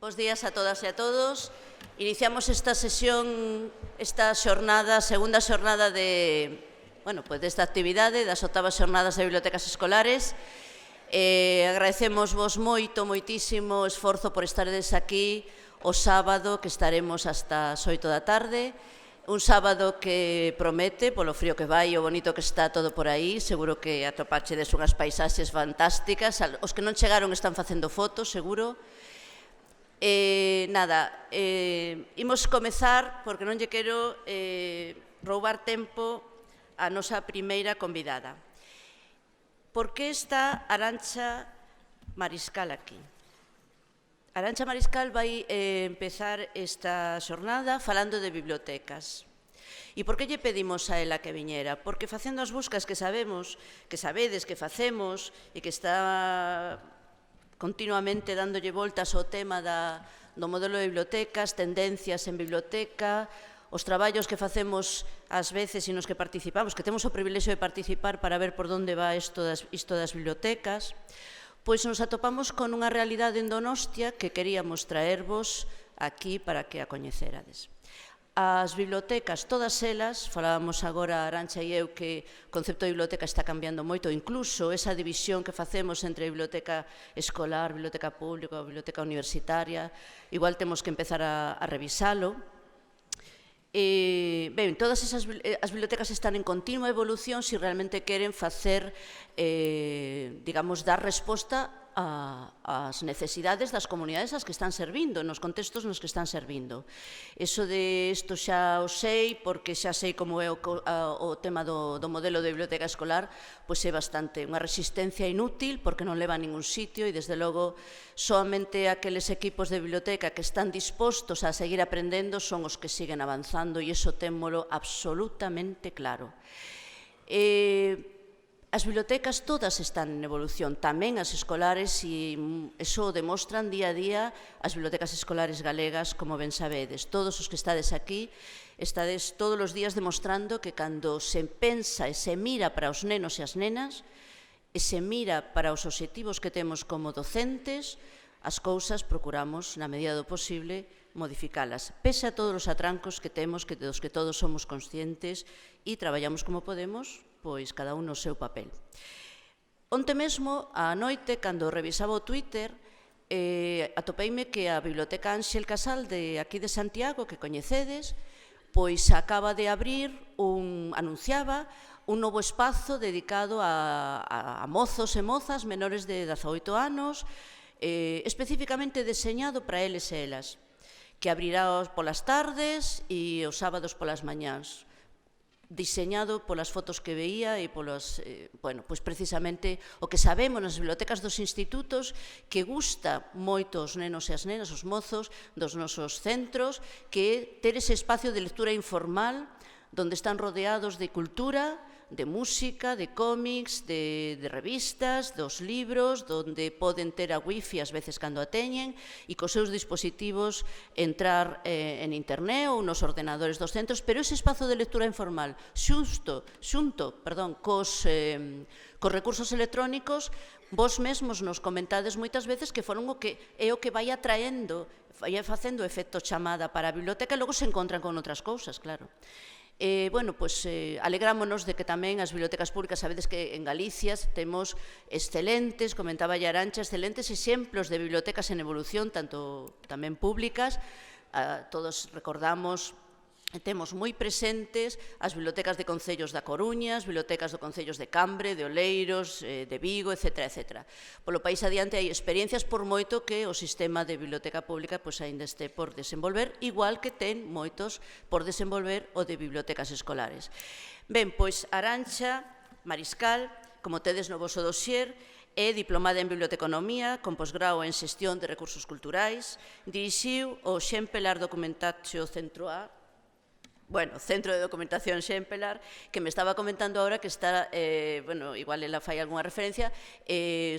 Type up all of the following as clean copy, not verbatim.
Bos días a todas e a todos. Iniciamos esta sesión, esta xornada, segunda xornada desta actividade, das 8ª xornadas de bibliotecas escolares. Agradecemos vos moitísimo o esforzo por estaredes aquí o sábado, que estaremos hasta as 8 da tarde. Un sábado que promete, polo frío que vai, o bonito que está todo por aí. Seguro que atopachedes unhas paisaxes fantásticas. Os que non chegaron están facendo fotos, seguro. Imos comezar, porque non lle quero roubar tempo a nosa primeira convidada. Por que está Arantxa Mariscal aquí? Arantxa Mariscal vai empezar esta xornada falando de bibliotecas. E por que lle pedimos a ela que viñera? Porque facendo as buscas que sabemos, que sabedes que facemos e que está continuamente dándolle voltas ao tema do modelo de bibliotecas, tendencias en biblioteca, os traballos que facemos ás veces e nos que participamos, que temos o privilexio de participar para ver por onde va isto das bibliotecas, pois nos atopamos con unha realidade en Donostia que queríamos traervos aquí para que a coñecerades. As bibliotecas, todas elas, falábamos agora Arantxa e eu que o concepto de biblioteca está cambiando moito, incluso esa división que facemos entre biblioteca escolar, biblioteca pública, biblioteca universitaria, igual temos que empezar a revisalo. Todas as bibliotecas están en continua evolución se realmente queren facer, dar resposta ás necesidades das comunidades ás que están servindo, nos contextos nos que están servindo. Eso de isto xa o sei, porque xa sei como é o tema do modelo de biblioteca escolar, pois é bastante unha resistencia inútil, porque non leva a ningún sitio e, desde logo, soamente aqueles equipos de biblioteca que están dispostos a seguir aprendendo son os que siguen avanzando, e iso témolo absolutamente claro. As bibliotecas todas están en evolución, tamén as escolares, e iso o demostran día a día as bibliotecas escolares galegas, como ben sabedes. Todos os que estades aquí, estades todos os días demostrando que cando se pensa e se mira para os nenos e as nenas, e se mira para os obxectivos que temos como docentes, as cousas procuramos, na medida do posible, modificalas, pese a todos os atrancos que temos, dos que todos somos conscientes, e traballamos como podemos, pois cada un no seu papel. Onte mesmo, á noite, cando revisaba o Twitter, atopeime que a Biblioteca Ánxel Casal de aquí de Santiago, que coñecedes, pois acaba de abrir, anunciaba, un novo espazo dedicado a mozos e mozas menores de 18 anos, especificamente deseñado para eles e elas, que abrirá polas tardes e os sábados polas mañás, diseñado polas fotos que veía e pois precisamente o que sabemos nas bibliotecas dos institutos, que gusta moito aos nenos e as nenas, os mozos dos nosos centros, que ter ese espacio de lectura informal, onde están rodeados de cultura, de música, de cómics, de revistas, dos libros, onde poden ter a wifi ás veces cando a teñen, e cos seus dispositivos entrar en internet ou nos ordenadores dos centros, pero ese espazo de lectura informal xunto cos recursos electrónicos, vos mesmos nos comentades moitas veces que foron o que vai atraendo, vai facendo efecto chamada para a biblioteca, e logo se encontran con outras cousas, claro. Alegrámonos de que tamén as bibliotecas públicas, sabedes que en Galicia temos excelentes, comentaba ya Arantxa, excelentes exemplos de bibliotecas en evolución, tanto tamén públicas. Todos recordamos, temos moi presentes as bibliotecas de concellos da Coruña, as bibliotecas de concellos de Cambre, de Oleiros, de Vigo, etc. Polo país adiante hai experiencias, por moito que o sistema de biblioteca pública aínda este por desenvolver, igual que ten moitos por desenvolver o de bibliotecas escolares. Ben, pois Arantxa Mariscal, como tedes no voso dossier, é diplomada en Biblioteconomía, con posgrao en Xestión de Recursos Culturais, dirixiu o Xempelar Documentatio Centro A, Centro de Documentación Xempelar, que me estaba comentando agora que está, igual ela fai algunha referencia,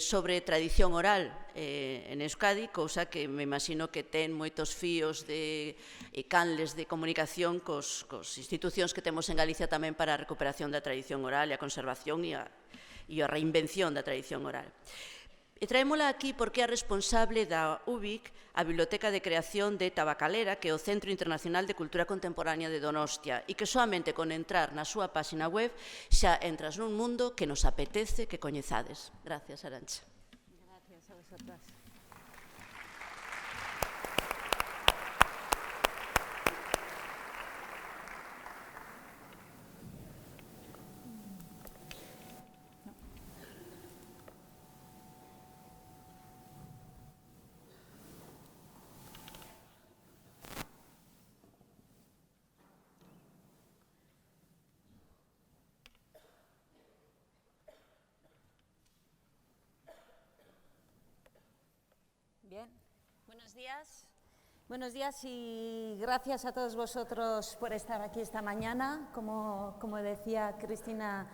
sobre tradición oral en Euskadi, cousa que me imagino que ten moitos fíos e canles de comunicación cos institucións que temos en Galicia tamén para a recuperación da tradición oral e a conservación e a reinvención da tradición oral. E traémola aquí porque é responsable da UBIC, a Biblioteca de Creación de Tabacalera, que é o Centro Internacional de Cultura Contemporánea de Donostia, e que soamente con entrar na súa página web xa entras nun mundo que nos apetece que coñezades. Gracias, Arantxa. Gracias a vosotras. Bien, buenos días. Buenos días y gracias a todos vosotros por estar aquí esta mañana. Como decía Cristina,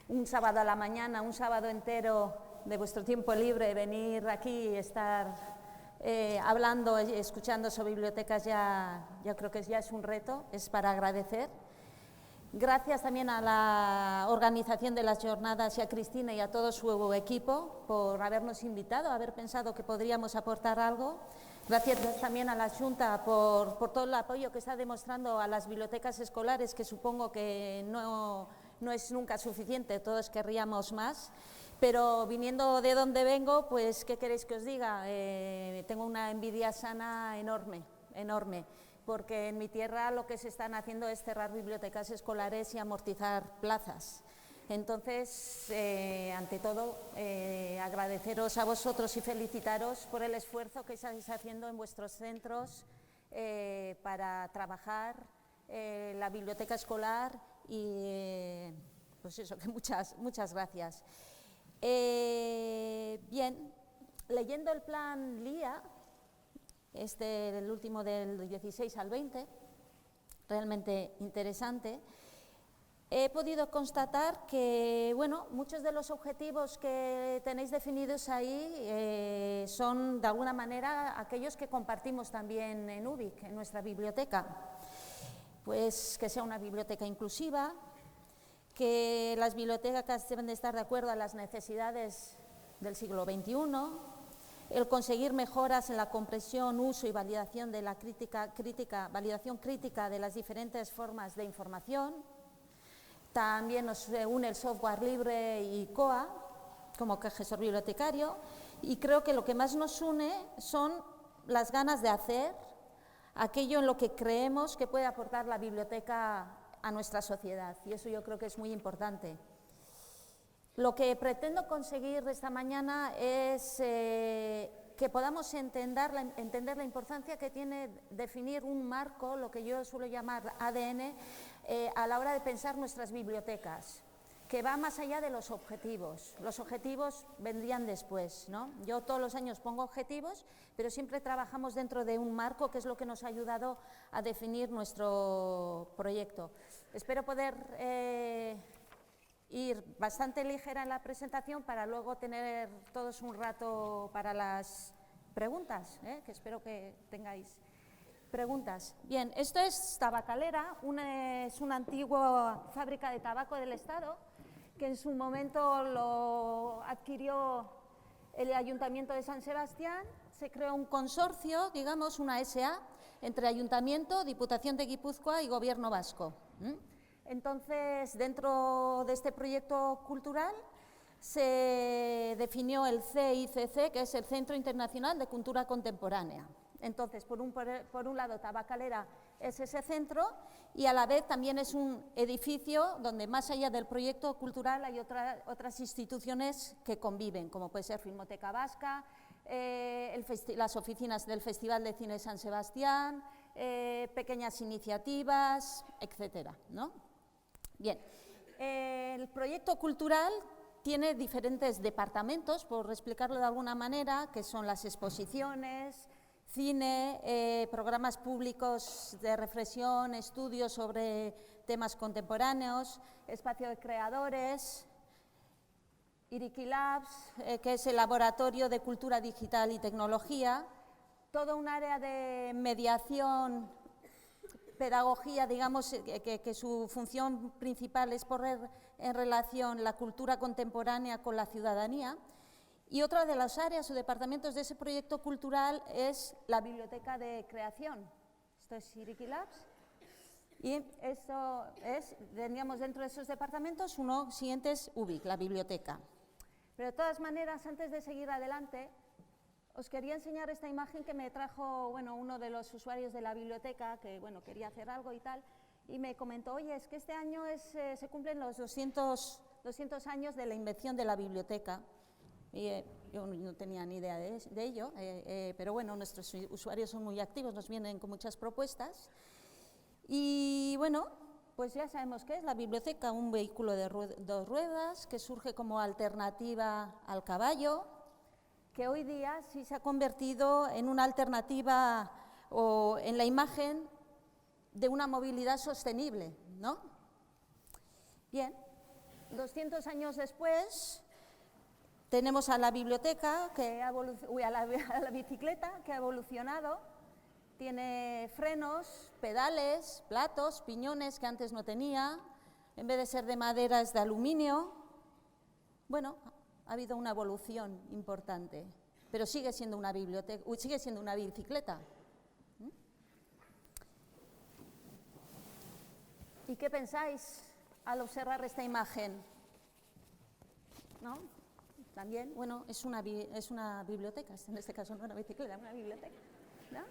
un sábado a la mañana, un sábado entero de vuestro tiempo libre, venir aquí y estar hablando, escuchando sobre bibliotecas, ya creo que ya es un reto, es para agradecer. Gracias también a la organización de las jornadas y a Cristina y a todo su equipo por habernos invitado, haber pensado que podríamos aportar algo. Gracias también a la Xunta por todo el apoyo que está demostrando a las bibliotecas escolares, que supongo que no es nunca suficiente, todos querríamos más. Pero viniendo de donde vengo, pues, ¿qué queréis que os diga? Tengo una envidia sana enorme, enorme. Porque en mi tierra lo que se están haciendo es cerrar bibliotecas escolares y amortizar plazas. Entonces, ante todo, agradeceros a vosotros y felicitaros por el esfuerzo que estáis haciendo en vuestros centros para trabajar la biblioteca escolar y, pues eso, que muchas gracias. Bien, leyendo el plan LIA, el último del 16 al 20, realmente interesante, he podido constatar que, bueno, muchos de los objetivos que tenéis definidos ahí son, de alguna manera, aquellos que compartimos también en UBIC, en nuestra biblioteca. Pues que sea una biblioteca inclusiva, que las bibliotecas deben de estar de acuerdo a las necesidades del siglo XXI, el conseguir mejoras en la comprensión, uso y validación de la validación crítica de las diferentes formas de información. También nos une el software libre y COA como gestor bibliotecario, y creo que lo que más nos une son las ganas de hacer aquello en lo que creemos que puede aportar la biblioteca a nuestra sociedad, y eso yo creo que es muy importante. Lo que pretendo conseguir esta mañana es que podamos entender la importancia que tiene definir un marco, lo que yo suelo llamar ADN, a la hora de pensar nuestras bibliotecas, que va más allá de los objetivos. Los objetivos vendrían después, ¿no? Yo todos los años pongo objetivos, pero siempre trabajamos dentro de un marco, que es lo que nos ha ayudado a definir nuestro proyecto. Espero poder ir bastante ligera en la presentación para luego tener todos un rato para las preguntas, que espero que tengáis preguntas. Bien, esto es Tabacalera, es una antigua fábrica de tabaco del Estado que en su momento lo adquirió el Ayuntamiento de San Sebastián. Se creó un consorcio, digamos, una SA, entre Ayuntamiento, Diputación de Guipúzcoa y Gobierno vasco. Entonces, dentro de este proyecto cultural se definió el CICC, que es el Centro Internacional de Cultura Contemporánea. Entonces, por un lado, Tabacalera es ese centro, y a la vez también es un edificio donde, más allá del proyecto cultural, hay otras instituciones que conviven, como puede ser Filmoteca Vasca, las oficinas del Festival de Cine San Sebastián, pequeñas iniciativas, etcétera, ¿no? Bien, el proyecto cultural tiene diferentes departamentos, por explicarlo de alguna manera, que son las exposiciones, cine, programas públicos de reflexión, estudios sobre temas contemporáneos, espacio de creadores, Iriki Labs, que es el laboratorio de cultura digital y tecnología, todo un área de mediación, pedagogía, digamos, que su función principal es poner en relación la cultura contemporánea con la ciudadanía, Y otra de las áreas o departamentos de ese proyecto cultural es la Biblioteca de Creación. Esto es Siriki Labs. Y esto es, teníamos dentro de esos departamentos, uno siguiente es UBIC, la biblioteca. Pero de todas maneras, antes de seguir adelante, os quería enseñar esta imagen que me trajo uno de los usuarios de la biblioteca, que quería hacer algo y tal, y me comentó, oye, es que este año se cumplen los 200 años de la invención de la biblioteca. Y yo no tenía ni idea de ello, pero bueno, nuestros usuarios son muy activos, nos vienen con muchas propuestas. Y bueno, pues ya sabemos qué es la biblioteca, un vehículo de dos ruedas que surge como alternativa al caballo, que hoy día sí se ha convertido en una alternativa o en la imagen de una movilidad sostenible, ¿no? Bien, 200 años después tenemos a la biblioteca, a la bicicleta que ha evolucionado, tiene frenos, pedales, platos, piñones que antes no tenía, en vez de ser de madera es de aluminio. Bueno, ha habido una evolución importante, pero sigue siendo una biblioteca, sigue siendo una bicicleta. ¿Y qué pensáis al observar esta imagen? ¿No? También, bueno, es una biblioteca, en este caso no una bicicleta, una biblioteca, ¿no?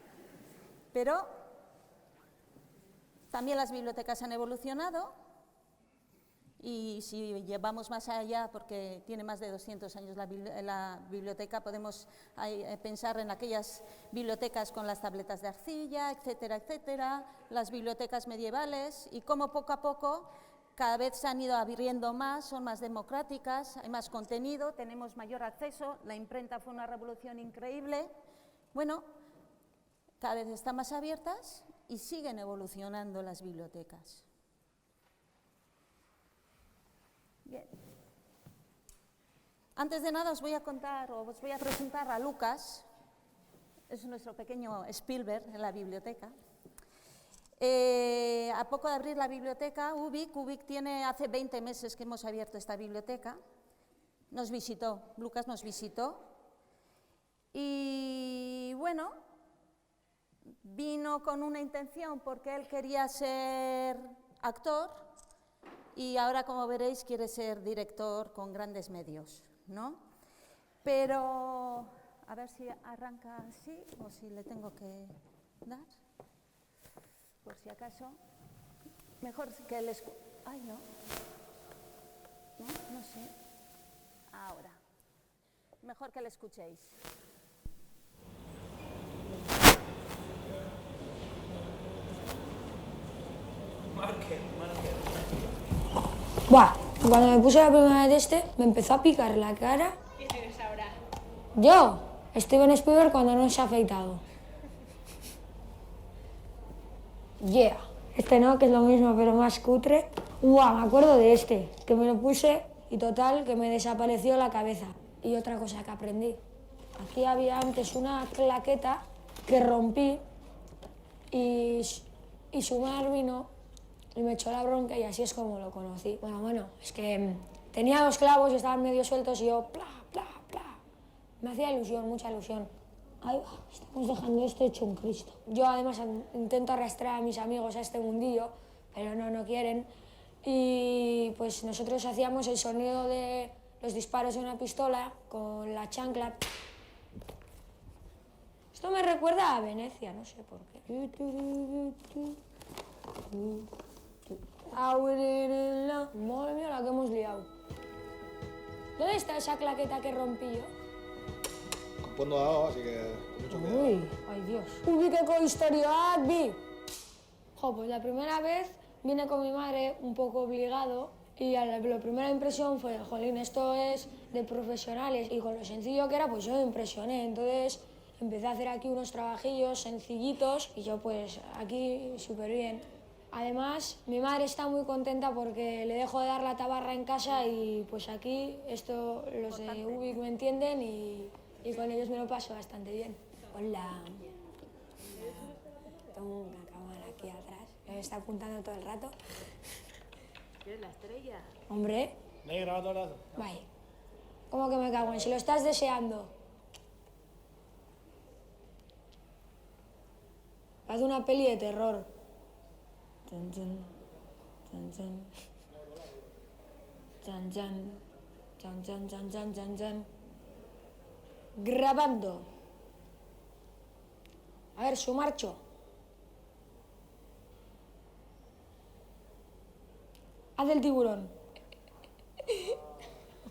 Pero también las bibliotecas han evolucionado y si llevamos más allá, porque tiene más de 200 años la biblioteca, podemos pensar en aquellas bibliotecas con las tabletas de arcilla, etcétera, etcétera, las bibliotecas medievales y cómo poco a poco cada vez se han ido abriendo más, son más democráticas, hay más contenido, tenemos mayor acceso, la imprenta fue una revolución increíble. Bueno, cada vez están más abiertas y siguen evolucionando las bibliotecas. Bien. Antes de nada os voy a presentar a Lucas, es nuestro pequeño Spielberg en la biblioteca. A poco de abrir la biblioteca, UBIC tiene hace 20 meses que hemos abierto esta biblioteca, nos visitó, Lucas nos visitó y bueno, vino con una intención porque él quería ser actor y ahora, como veréis, quiere ser director con grandes medios, ¿no? Pero, a ver si arranca así o si le tengo que dar, por si acaso. Mejor que les... Ay, no. No sé. Ahora. Mejor que le escuchéis. Buah, cuando me puse la primera vez me empezó a picar la cara. ¿Quién eres ahora? Yo, Steven Spielberg cuando no se ha afeitado. Yeah. Este no, que es lo mismo, pero más cutre. Buah, me acuerdo de que me lo puse y total, que me desapareció la cabeza. Y otra cosa que aprendí. Aquí había antes una claqueta que rompí y su madre vino y me echó la bronca y así es como lo conocí. Bueno, es que tenía 2 clavos y estaban medio sueltos y yo, pla, pla, pla. Me hacía ilusión, mucha ilusión. Ahí va, estamos dejando esto hecho un Cristo. Yo además intento arrastrar a mis amigos a este mundillo, pero no quieren. Y pues nosotros hacíamos el sonido de los disparos de una pistola con la chancla. Esto me recuerda a Venecia, no sé por qué. Madre mía, la que hemos liado. ¿Dónde está esa claqueta que rompí yo? Compondo abajo, así que mucho cuidado. Uy, ay Dios. Uy, qué historia, vi. Pues la primera vez vine con mi madre un poco obligado y la primera impresión fue, jolín, esto es de profesionales y con lo sencillo que era, pues yo me impresioné. Entonces empecé a hacer aquí unos trabajillos sencillitos y yo pues aquí súper bien. Además, mi madre está muy contenta porque le dejo de dar la tabarra en casa y pues aquí esto los de UBIC me entienden y con ellos me lo paso bastante bien. Hola. Tengo una cámara aquí atrás que me está apuntando todo el rato. ¿Eres la estrella? Hombre. ¿Me he grabado todo el rato? Vale. ¿Cómo que me cago en? Si lo estás deseando. Haz una peli de terror. Chan, chan, chan, chan. Chan, chan. Chan, chan, chan, chan, chan, chan. Grabando. A ver, su marcho. Haz el tiburón.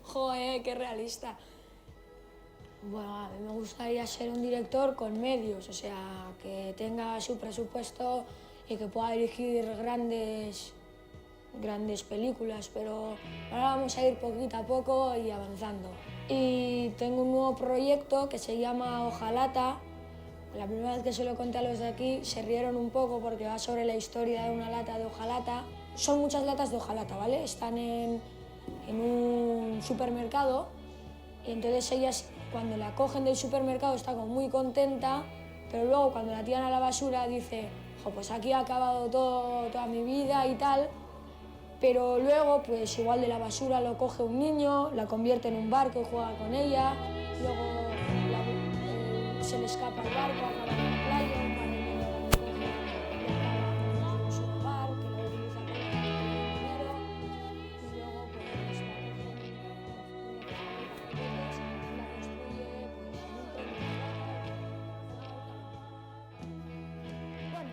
Joder, qué realista. Bueno, a mí me gustaría ser un director con medios, o sea, que tenga su presupuesto y que pueda dirigir grandes películas, pero ahora vamos a ir poquito a poco y avanzando. Y tengo un nuevo proyecto que se llama Hojalata. La primera vez que se lo conté a los de aquí se rieron un poco porque va sobre la historia de una lata de hojalata. Son muchas latas de hojalata, ¿vale? Están en un supermercado y entonces ellas cuando la cogen del supermercado está como muy contenta, pero luego cuando la tiran a la basura dice, jo, pues aquí ha acabado toda mi vida y tal, pero luego pues igual de la basura lo coge un niño, la convierte en un barco y juega con ella, luego se le escapa el barco, acaba en la playa, un par de niños lo coge y acaba en un subpar, que lo utiliza para dinero, y luego pues la coge un juguetes y la construye pues, en un tren de Bueno,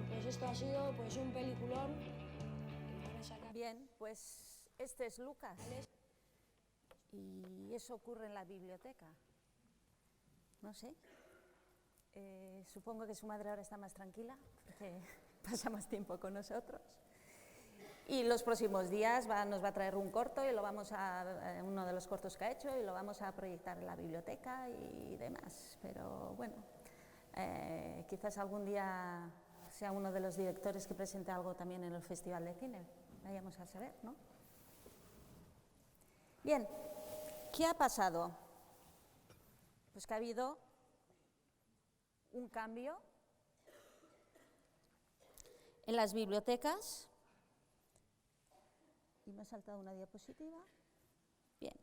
pues esto ha sido pues un peliculón. Bien, pues este es Lucas. Y eso ocurre en la biblioteca. No sé. Supongo que su madre ahora está más tranquila, porque pasa más tiempo con nosotros. Y los próximos días nos va a traer un corto, y uno de los cortos que ha hecho, y lo vamos a proyectar en la biblioteca y demás. Pero bueno, quizás algún día sea uno de los directores que presente algo también en el Festival de Cine. Vayamos a saber, ¿no? Bien, ¿qué ha pasado? Pues que ha habido un cambio en las bibliotecas. Y me ha saltado una diapositiva. Bien.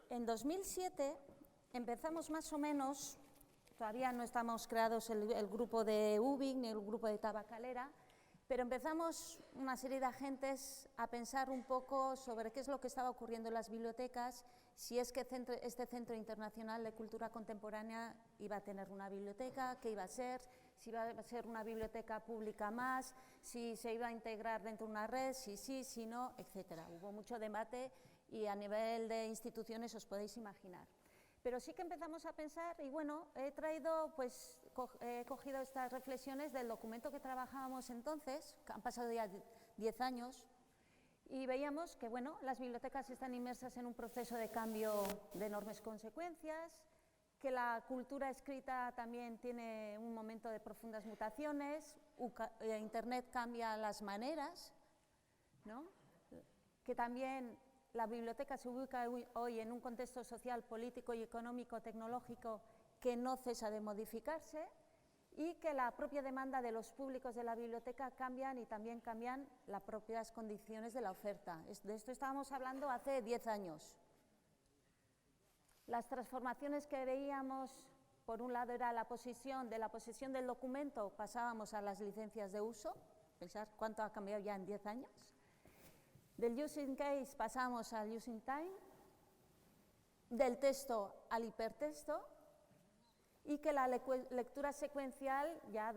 En 2007 empezamos más o menos, todavía no estamos creados el grupo de UBIC ni el grupo de Tabacalera, pero empezamos una serie de agentes a pensar un poco sobre qué es lo que estaba ocurriendo en las bibliotecas, si es que este Centro Internacional de Cultura Contemporánea iba a tener una biblioteca, qué iba a ser, si iba a ser una biblioteca pública más, si se iba a integrar dentro de una red, si sí, si no, etcétera. Hubo mucho debate y a nivel de instituciones os podéis imaginar. Pero sí que empezamos a pensar, y bueno, he cogido estas reflexiones del documento que trabajábamos entonces, que han pasado ya 10 años, y veíamos que, bueno, las bibliotecas están inmersas en un proceso de cambio de enormes consecuencias, que la cultura escrita también tiene un momento de profundas mutaciones, Internet cambia las maneras, ¿no? Que también la biblioteca se ubica hoy en un contexto social, político y económico tecnológico que no cesa de modificarse, y que la propia demanda de los públicos de la biblioteca cambian y también cambian las propias condiciones de la oferta. De esto estábamos hablando hace 10 años. Las transformaciones que veíamos, por un lado era de la posesión del documento pasábamos a las licencias de uso, pensar cuánto ha cambiado ya en 10 años. Del using case pasamos al using time, del texto al hipertexto, y que la lectura secuencial ya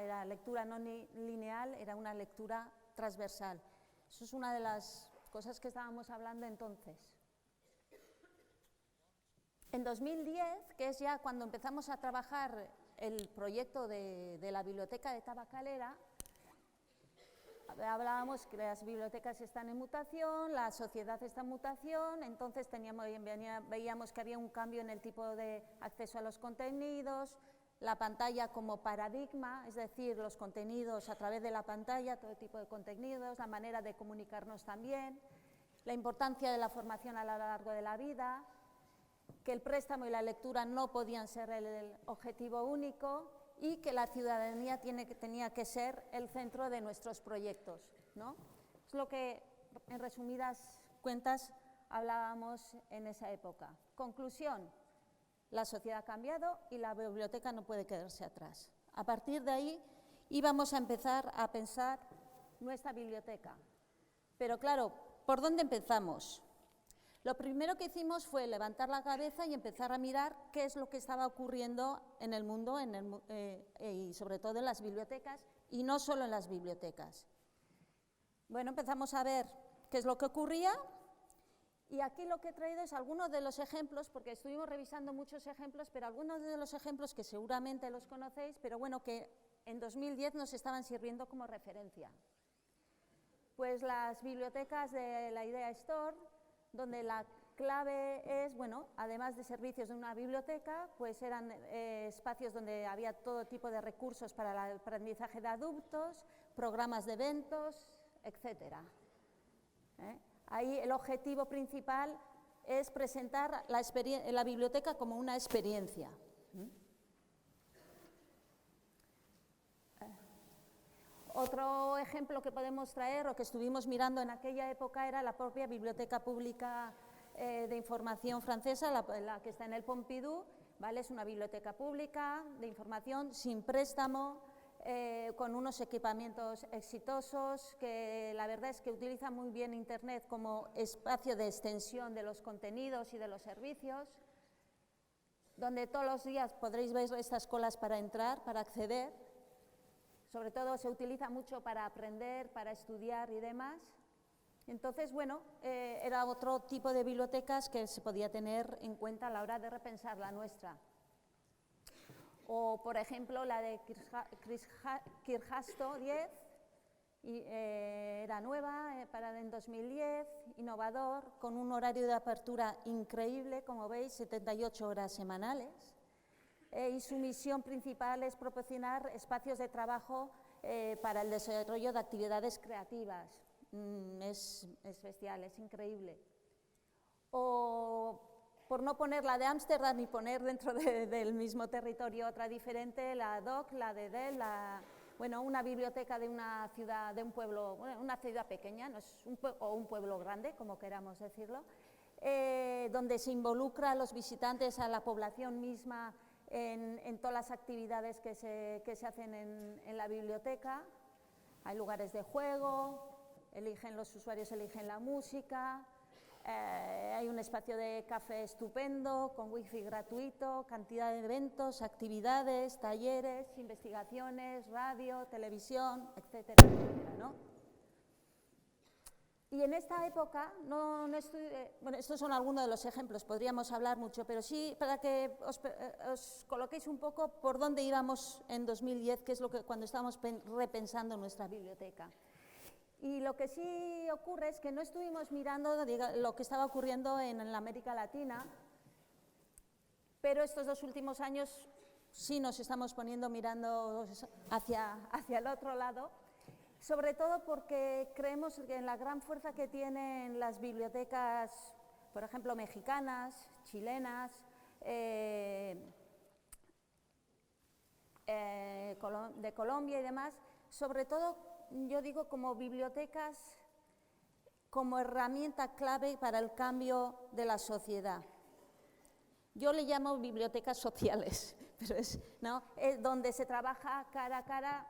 era lectura no lineal, era una lectura transversal. Eso es una de las cosas que estábamos hablando entonces. En 2010, que es ya cuando empezamos a trabajar el proyecto de la biblioteca de Tabacalera, hablábamos que las bibliotecas están en mutación, la sociedad está en mutación, entonces veíamos que había un cambio en el tipo de acceso a los contenidos, la pantalla como paradigma, es decir, los contenidos a través de la pantalla, todo tipo de contenidos, la manera de comunicarnos también, la importancia de la formación a lo largo de la vida, que el préstamo y la lectura no podían ser el objetivo único, y que la ciudadanía tenía que ser el centro de nuestros proyectos, ¿no? Es lo que, en resumidas cuentas, hablábamos en esa época. Conclusión, la sociedad ha cambiado y la biblioteca no puede quedarse atrás. A partir de ahí íbamos a empezar a pensar nuestra biblioteca. Pero claro, ¿por dónde empezamos? Lo primero que hicimos fue levantar la cabeza y empezar a mirar qué es lo que estaba ocurriendo en el mundo y sobre todo en las bibliotecas, y no solo en las bibliotecas. Bueno, empezamos a ver qué es lo que ocurría, y aquí lo que he traído es algunos de los ejemplos, porque estuvimos revisando muchos ejemplos, pero algunos de los ejemplos que seguramente los conocéis, pero bueno, que en 2010 nos estaban sirviendo como referencia. Pues las bibliotecas de la Idea Store, donde la clave es, bueno, además de servicios de una biblioteca, pues eran espacios donde había todo tipo de recursos para el aprendizaje de adultos, programas de eventos, etcétera. Ahí el objetivo principal es presentar la biblioteca como una experiencia. Otro ejemplo que podemos traer o que estuvimos mirando en aquella época era la propia Biblioteca Pública de Información francesa, la que está en el Pompidou, ¿vale? Es una biblioteca pública de información sin préstamo, con unos equipamientos exitosos, que la verdad es que utiliza muy bien Internet como espacio de extensión de los contenidos y de los servicios, donde todos los días podréis ver estas colas para entrar, para acceder. Sobre todo se utiliza mucho para aprender, para estudiar y demás. Entonces, bueno, era otro tipo de bibliotecas que se podía tener en cuenta a la hora de repensar la nuestra. O, por ejemplo, la de Kirjasto 10, era nueva, parada en 2010, innovador, con un horario de apertura increíble, como veis, 78 horas semanales. Y su misión principal es proporcionar espacios de trabajo para el desarrollo de actividades creativas. Es bestial, es increíble. O, por no poner la de Ámsterdam y poner dentro del mismo territorio otra diferente, la DOC, la de Del, bueno, una biblioteca de una ciudad, de un pueblo, bueno, una ciudad pequeña, no es o un pueblo grande, como queramos decirlo, donde se involucra a los visitantes, a la población misma, en todas las actividades que se hacen en la biblioteca. Hay lugares de juego, los usuarios eligen la música, hay un espacio de café estupendo, con wifi gratuito, cantidad de eventos, actividades, talleres, investigaciones, radio, televisión, etcétera, etcétera, ¿no? Y en esta época, bueno, estos son algunos de los ejemplos, podríamos hablar mucho, pero sí para que os coloquéis un poco por dónde íbamos en 2010, que es cuando estábamos repensando nuestra biblioteca. Y lo que sí ocurre es que no estuvimos mirando lo que estaba ocurriendo en la América Latina, pero estos 2 últimos años sí nos estamos mirando hacia el otro lado, sobre todo porque creemos que en la gran fuerza que tienen las bibliotecas, por ejemplo, mexicanas, chilenas, de Colombia y demás, sobre todo, yo digo, como bibliotecas, como herramienta clave para el cambio de la sociedad. Yo le llamo bibliotecas sociales, pero es donde se trabaja cara a cara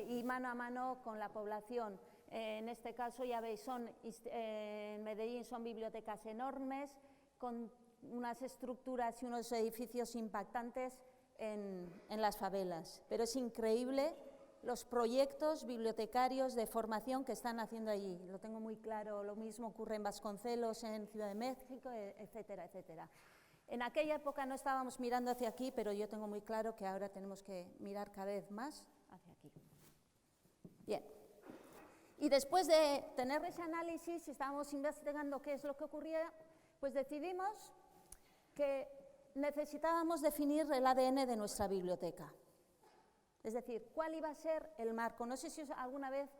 y mano a mano con la población. En este caso, ya veis, en Medellín son bibliotecas enormes, con unas estructuras y unos edificios impactantes en las favelas. Pero es increíble los proyectos bibliotecarios de formación que están haciendo allí. Lo tengo muy claro, lo mismo ocurre en Vasconcelos, en Ciudad de México, etcétera, etcétera. En aquella época no estábamos mirando hacia aquí, pero yo tengo muy claro que ahora tenemos que mirar cada vez más hacia aquí. Bien. Y después de tener ese análisis, estábamos investigando qué es lo que ocurría, pues decidimos que necesitábamos definir el ADN de nuestra biblioteca. Es decir, ¿cuál iba a ser el marco? No sé si alguna vez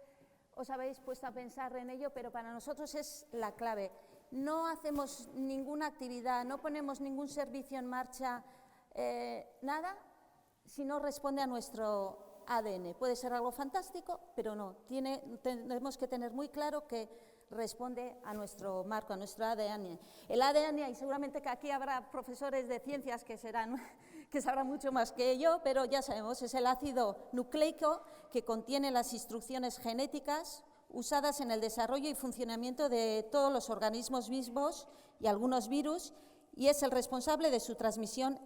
os habéis puesto a pensar en ello, pero para nosotros es la clave. No hacemos ninguna actividad, no ponemos ningún servicio en marcha, nada, si no responde a nuestro ADN. Puede ser algo fantástico, pero no. Tenemos que tener muy claro que responde a nuestro marco, a nuestro ADN. El ADN, y seguramente que aquí habrá profesores de ciencias que sabrán mucho más que yo, pero ya sabemos, es el ácido nucleico que contiene las instrucciones genéticas usadas en el desarrollo y funcionamiento de todos los organismos vivos y algunos virus, y es el responsable de su transmisión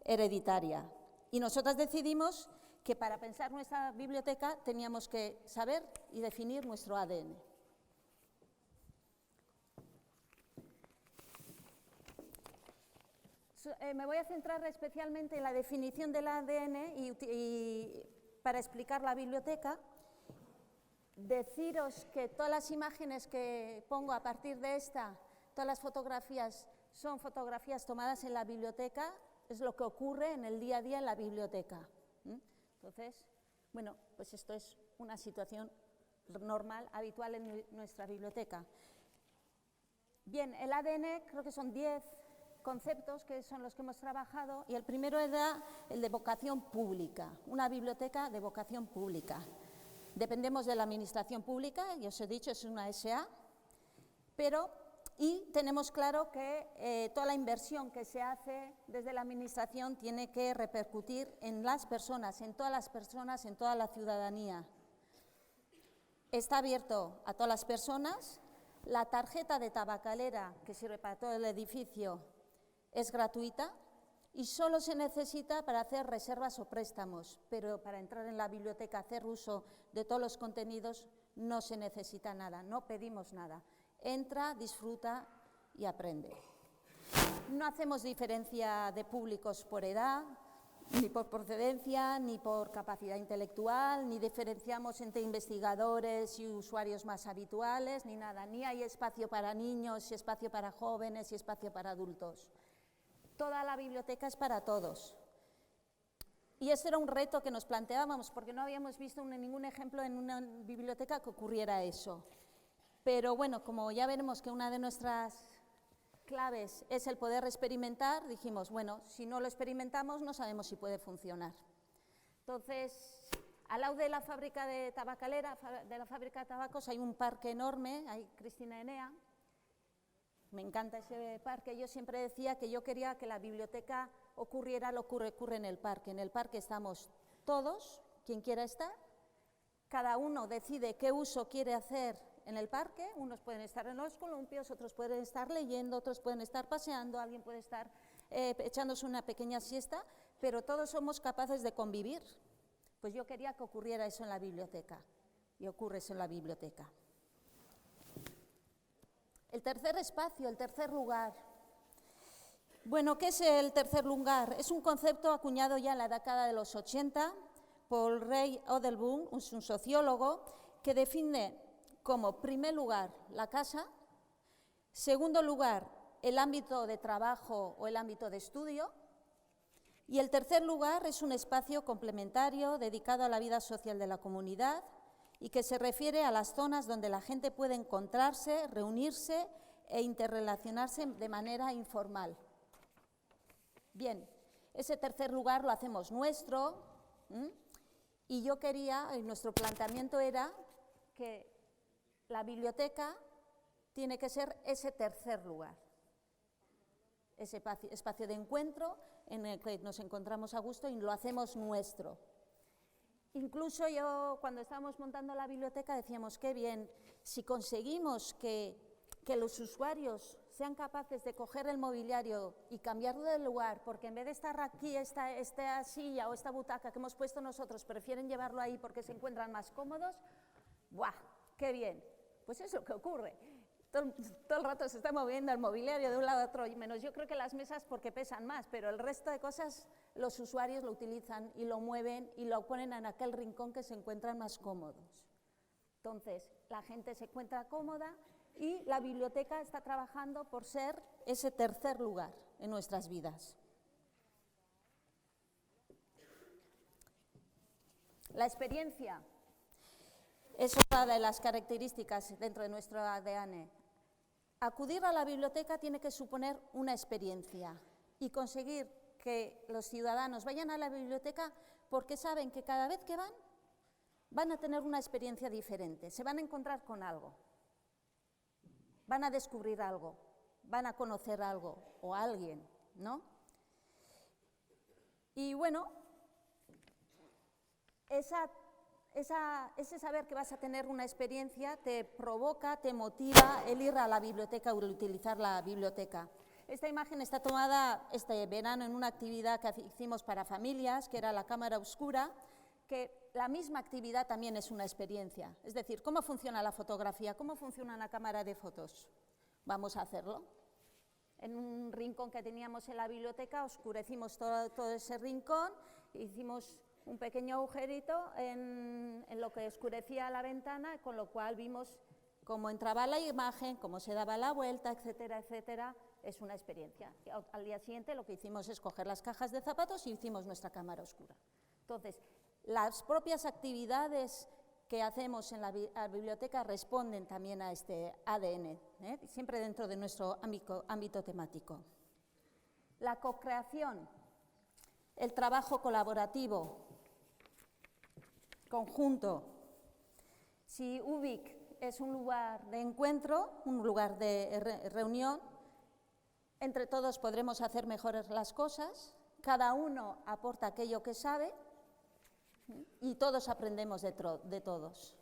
hereditaria. Y nosotras decidimos que para pensar nuestra biblioteca teníamos que saber y definir nuestro ADN. Me voy a centrar especialmente en la definición del ADN y para explicar la biblioteca. Deciros que todas las imágenes que pongo a partir de esta, todas las fotografías, son fotografías tomadas en la biblioteca, es lo que ocurre en el día a día en la biblioteca. Entonces, bueno, pues esto es una situación normal, habitual en nuestra biblioteca. Bien, el ADN creo que son 10 conceptos que son los que hemos trabajado, y el primero era el de vocación pública, una biblioteca de vocación pública. Dependemos de la administración pública, ya os he dicho, es una SA, y tenemos claro que toda la inversión que se hace desde la administración tiene que repercutir en las personas, en todas las personas, en toda la ciudadanía. Está abierto a todas las personas. La tarjeta de tabacalera que sirve para todo el edificio es gratuita y solo se necesita para hacer reservas o préstamos, pero para entrar en la biblioteca, hacer uso de todos los contenidos, no se necesita nada, no pedimos nada. Entra, disfruta y aprende. No hacemos diferencia de públicos por edad, ni por procedencia, ni por capacidad intelectual, ni diferenciamos entre investigadores y usuarios más habituales, ni nada. Ni hay espacio para niños, ni espacio para jóvenes, ni espacio para adultos. Toda la biblioteca es para todos. Y este era un reto que nos planteábamos, porque no habíamos visto ningún ejemplo en una biblioteca que ocurriera eso. Pero bueno, como ya veremos que una de nuestras claves es el poder experimentar, dijimos, bueno, si no lo experimentamos no sabemos si puede funcionar. Entonces, al lado de la fábrica de tabacalera, de la fábrica de tabacos, hay un parque enorme, hay Cristina Enea. Me encanta ese parque. Yo siempre decía que yo quería que la biblioteca ocurriera lo que ocurre en el parque. En el parque estamos todos, quien quiera estar, cada uno decide qué uso quiere hacer en el parque. Unos pueden estar en los columpios, otros pueden estar leyendo, otros pueden estar paseando, alguien puede estar echándose una pequeña siesta, pero todos somos capaces de convivir. Pues yo quería que ocurriera eso en la biblioteca, y ocurre eso en la biblioteca. El tercer espacio, el tercer lugar. Bueno, ¿qué es el tercer lugar? Es un concepto acuñado ya en la década de los 80 por Ray Odelboom, un sociólogo, que define como primer lugar la casa, segundo lugar el ámbito de trabajo o el ámbito de estudio, y el tercer lugar es un espacio complementario dedicado a la vida social de la comunidad y que se refiere a las zonas donde la gente puede encontrarse, reunirse e interrelacionarse de manera informal. Bien, ese tercer lugar lo hacemos nuestro, y yo quería, nuestro planteamiento era que la biblioteca tiene que ser ese tercer lugar, ese espacio de encuentro en el que nos encontramos a gusto y lo hacemos nuestro. Incluso yo, cuando estábamos montando la biblioteca, decíamos, qué bien, si conseguimos que los usuarios sean capaces de coger el mobiliario y cambiarlo de lugar, porque en vez de estar aquí, esta silla o esta butaca que hemos puesto nosotros, prefieren llevarlo ahí porque se encuentran más cómodos, ¡buah! ¡Qué bien! Pues eso es lo que ocurre. Todo el rato se está moviendo el mobiliario de un lado a otro, y menos yo creo que las mesas porque pesan más, pero el resto de cosas los usuarios lo utilizan y lo mueven y lo ponen en aquel rincón que se encuentran más cómodos. Entonces, la gente se encuentra cómoda y la biblioteca está trabajando por ser ese tercer lugar en nuestras vidas. La experiencia es otra de las características dentro de nuestro ADN. Acudir a la biblioteca tiene que suponer una experiencia y conseguir que los ciudadanos vayan a la biblioteca porque saben que cada vez que van a tener una experiencia diferente, se van a encontrar con algo, van a descubrir algo, van a conocer algo o a alguien, ¿no? Y bueno, ese saber que vas a tener una experiencia te provoca, te motiva el ir a la biblioteca o el utilizar la biblioteca. Esta imagen está tomada este verano en una actividad que hicimos para familias, que era la cámara oscura, que la misma actividad también es una experiencia. Es decir, ¿cómo funciona la fotografía? ¿Cómo funciona una cámara de fotos? Vamos a hacerlo. En un rincón que teníamos en la biblioteca, oscurecimos todo ese rincón, hicimos un pequeño agujerito en lo que oscurecía la ventana, con lo cual vimos cómo entraba la imagen, cómo se daba la vuelta, etcétera, etcétera. Es una experiencia. Al día siguiente lo que hicimos es coger las cajas de zapatos y hicimos nuestra cámara oscura. Entonces, las propias actividades que hacemos en la biblioteca responden también a este ADN, siempre dentro de nuestro ámbito temático. La co-creación, el trabajo colaborativo, conjunto. Si UBIC es un lugar de encuentro, un lugar de reunión, entre todos podremos hacer mejores las cosas, cada uno aporta aquello que sabe y todos aprendemos de todos.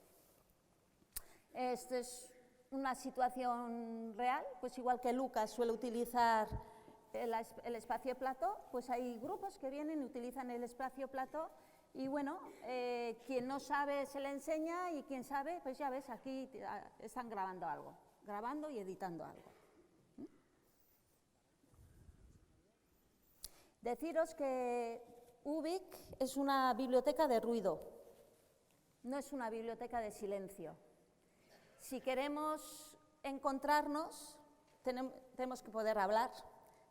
Esto es una situación real, pues igual que Lucas suele utilizar el espacio plató, pues hay grupos que vienen y utilizan el espacio plató y bueno, quien no sabe se le enseña y quien sabe, pues ya ves, aquí están grabando algo, grabando y editando algo. Deciros que UBIC es una biblioteca de ruido, no es una biblioteca de silencio. Si queremos encontrarnos, tenemos que poder hablar,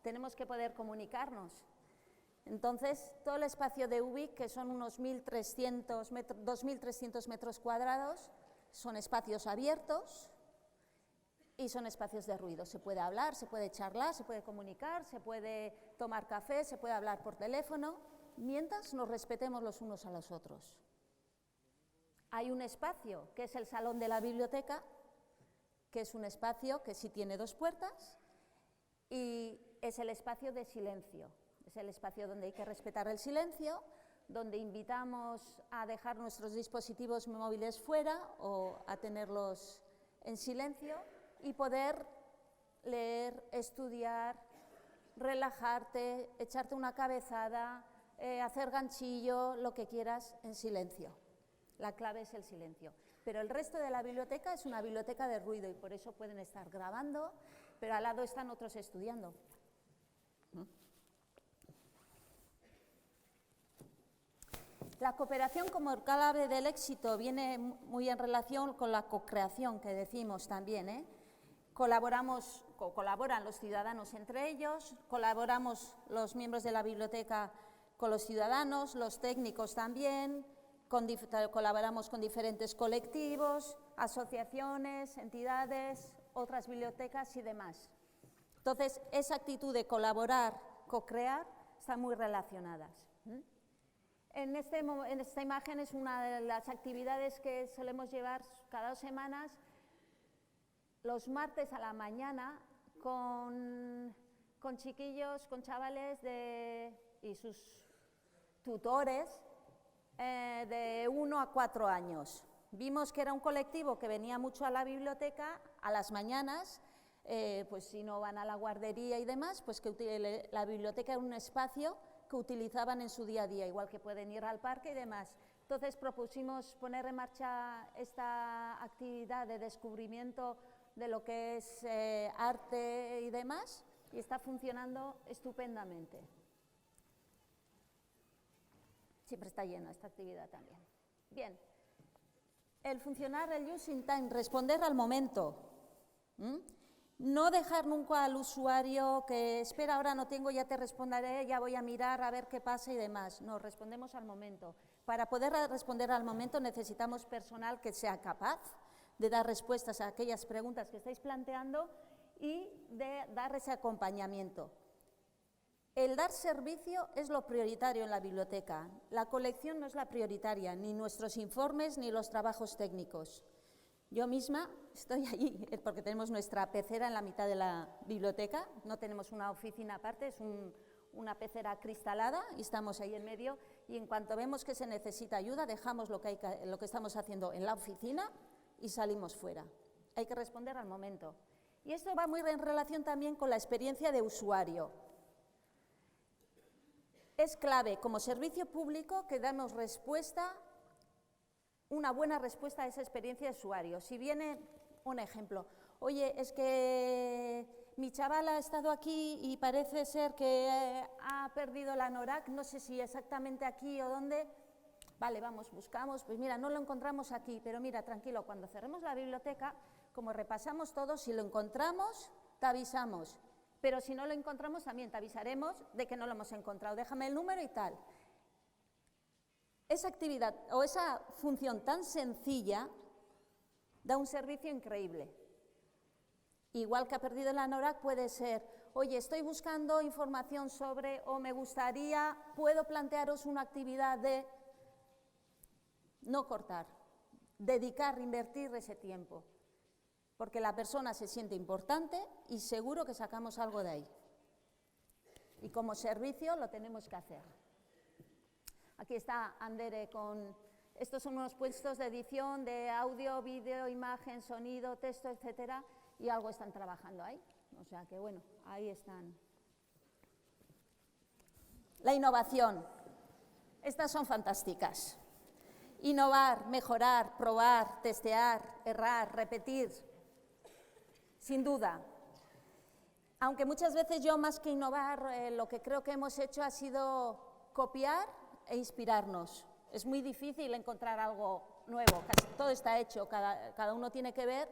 tenemos que poder comunicarnos. Entonces, todo el espacio de UBIC, que son unos 2.300 metros cuadrados, son espacios abiertos y son espacios de ruido. Se puede hablar, se puede charlar, se puede comunicar, se puede tomar café, se puede hablar por teléfono, mientras nos respetemos los unos a los otros. Hay un espacio, que es el salón de la biblioteca, que es un espacio que sí tiene 2 puertas, y es el espacio de silencio. Es el espacio donde hay que respetar el silencio, donde invitamos a dejar nuestros dispositivos móviles fuera o a tenerlos en silencio y poder leer, estudiar, relajarte, echarte una cabezada, hacer ganchillo, lo que quieras en silencio. La clave es el silencio. Pero el resto de la biblioteca es una biblioteca de ruido y por eso pueden estar grabando, pero al lado están otros estudiando. La cooperación como clave del éxito viene muy en relación con la co-creación que decimos también, Colaboran los ciudadanos entre ellos, colaboramos los miembros de la biblioteca con los ciudadanos, los técnicos también, colaboramos con diferentes colectivos, asociaciones, entidades, otras bibliotecas y demás. Entonces, esa actitud de colaborar, co-crear, están muy relacionadas. En esta imagen es una de las actividades que solemos llevar cada 2 semanas, los martes a la mañana, con chiquillos, con chavales y sus tutores de 1 a 4 años. Vimos que era un colectivo que venía mucho a la biblioteca a las mañanas, pues si no van a la guardería y demás, pues que la biblioteca era un espacio que utilizaban en su día a día, igual que pueden ir al parque y demás. Entonces propusimos poner en marcha esta actividad de descubrimiento de lo que es arte y demás, y está funcionando estupendamente. Siempre está llena esta actividad también. Bien, el funcionar, el using time, responder al momento. No dejar nunca al usuario que espera, ahora no tengo, ya te responderé, ya voy a mirar a ver qué pasa y demás. No, respondemos al momento. Para poder responder al momento necesitamos personal que sea capaz de dar respuestas a aquellas preguntas que estáis planteando y de dar ese acompañamiento. El dar servicio es lo prioritario en la biblioteca. La colección no es la prioritaria, ni nuestros informes ni los trabajos técnicos. Yo misma estoy allí porque tenemos nuestra pecera en la mitad de la biblioteca, no tenemos una oficina aparte, es una pecera cristalada y estamos ahí en medio, y en cuanto vemos que se necesita ayuda, dejamos lo que estamos haciendo en la oficina y salimos fuera. Hay que responder al momento. Y esto va muy en relación también con la experiencia de usuario. Es clave como servicio público que damos respuesta, una buena respuesta a esa experiencia de usuario. Si viene un ejemplo, oye, es que mi chaval ha estado aquí y parece ser que ha perdido la anorak, no sé si exactamente aquí o dónde. Vale, vamos, buscamos, pues mira, no lo encontramos aquí, pero mira, tranquilo, cuando cerremos la biblioteca, como repasamos todo, si lo encontramos, te avisamos. Pero si no lo encontramos, también te avisaremos de que no lo hemos encontrado. Déjame el número y tal. Esa actividad o esa función tan sencilla da un servicio increíble. Igual que ha perdido el anorak puede ser, oye, estoy buscando información sobre, o me gustaría, puedo plantearos una actividad de no cortar, dedicar, invertir ese tiempo. Porque la persona se siente importante y seguro que sacamos algo de ahí. Y como servicio lo tenemos que hacer. Aquí está Andere con... Estos son unos puestos de edición de audio, vídeo, imagen, sonido, texto, etcétera, y algo están trabajando ahí. O sea que, bueno, ahí están. La innovación. Estas son fantásticas. Innovar, mejorar, probar, testear, errar, repetir. Sin duda. Aunque muchas veces yo, más que innovar, lo que creo que hemos hecho ha sido copiar e inspirarnos. Es muy difícil encontrar algo nuevo, casi todo está hecho, cada uno tiene que ver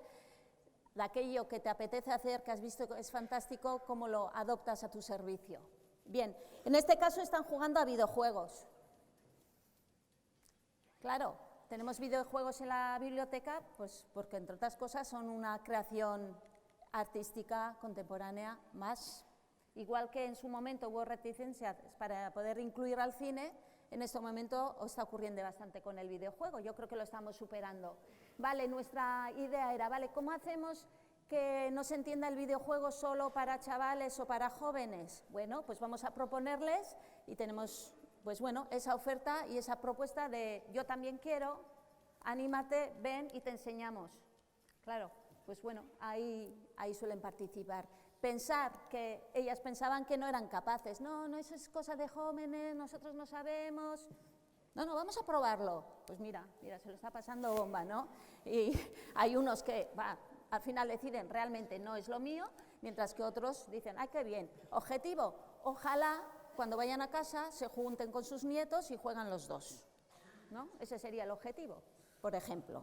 de aquello que te apetece hacer, que has visto que es fantástico, cómo lo adoptas a tu servicio. Bien, en este caso están jugando a videojuegos. Claro, tenemos videojuegos en la biblioteca, pues porque entre otras cosas son una creación artística contemporánea más. Igual que en su momento hubo reticencias para poder incluir al cine, en este momento está ocurriendo bastante con el videojuego. Yo creo que lo estamos superando. Vale, nuestra idea era, vale, ¿cómo hacemos que no se entienda el videojuego solo para chavales o para jóvenes? Bueno, pues vamos a proponerles y tenemos, pues bueno, esa oferta y esa propuesta de yo también quiero, anímate, ven y te enseñamos. Claro, pues bueno, ahí suelen participar. Pensar que ellas pensaban que no eran capaces. No, eso es cosa de jóvenes, nosotros no sabemos. No, vamos a probarlo. Pues mira, se lo está pasando bomba, ¿no? Y hay unos que, al final deciden, realmente no es lo mío, mientras que otros dicen, ¡ay, qué bien! Objetivo, ojalá cuando vayan a casa se junten con sus nietos y juegan los dos, ¿no? Ese sería el objetivo, por ejemplo.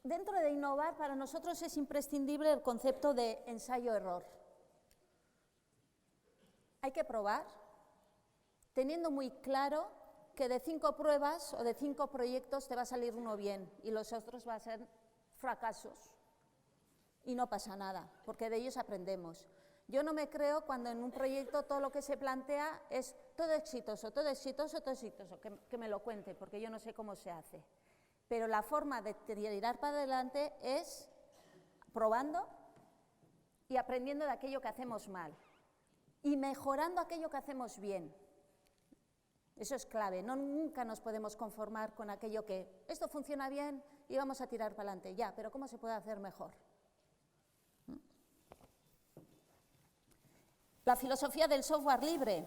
Dentro de innovar, para nosotros es imprescindible el concepto de ensayo-error. Hay que probar, teniendo muy claro que de 5 pruebas o de 5 proyectos te va a salir uno bien y los otros van a ser fracasos. Y no pasa nada, porque de ellos aprendemos. Yo no me creo cuando en un proyecto todo lo que se plantea es todo exitoso, todo exitoso, todo exitoso, que me lo cuente, porque yo no sé cómo se hace. Pero la forma de tirar para adelante es probando y aprendiendo de aquello que hacemos mal y mejorando aquello que hacemos bien. Eso es clave, nunca nos podemos conformar con aquello que esto funciona bien y vamos a tirar para adelante, ya, pero ¿cómo se puede hacer mejor? La filosofía del software libre.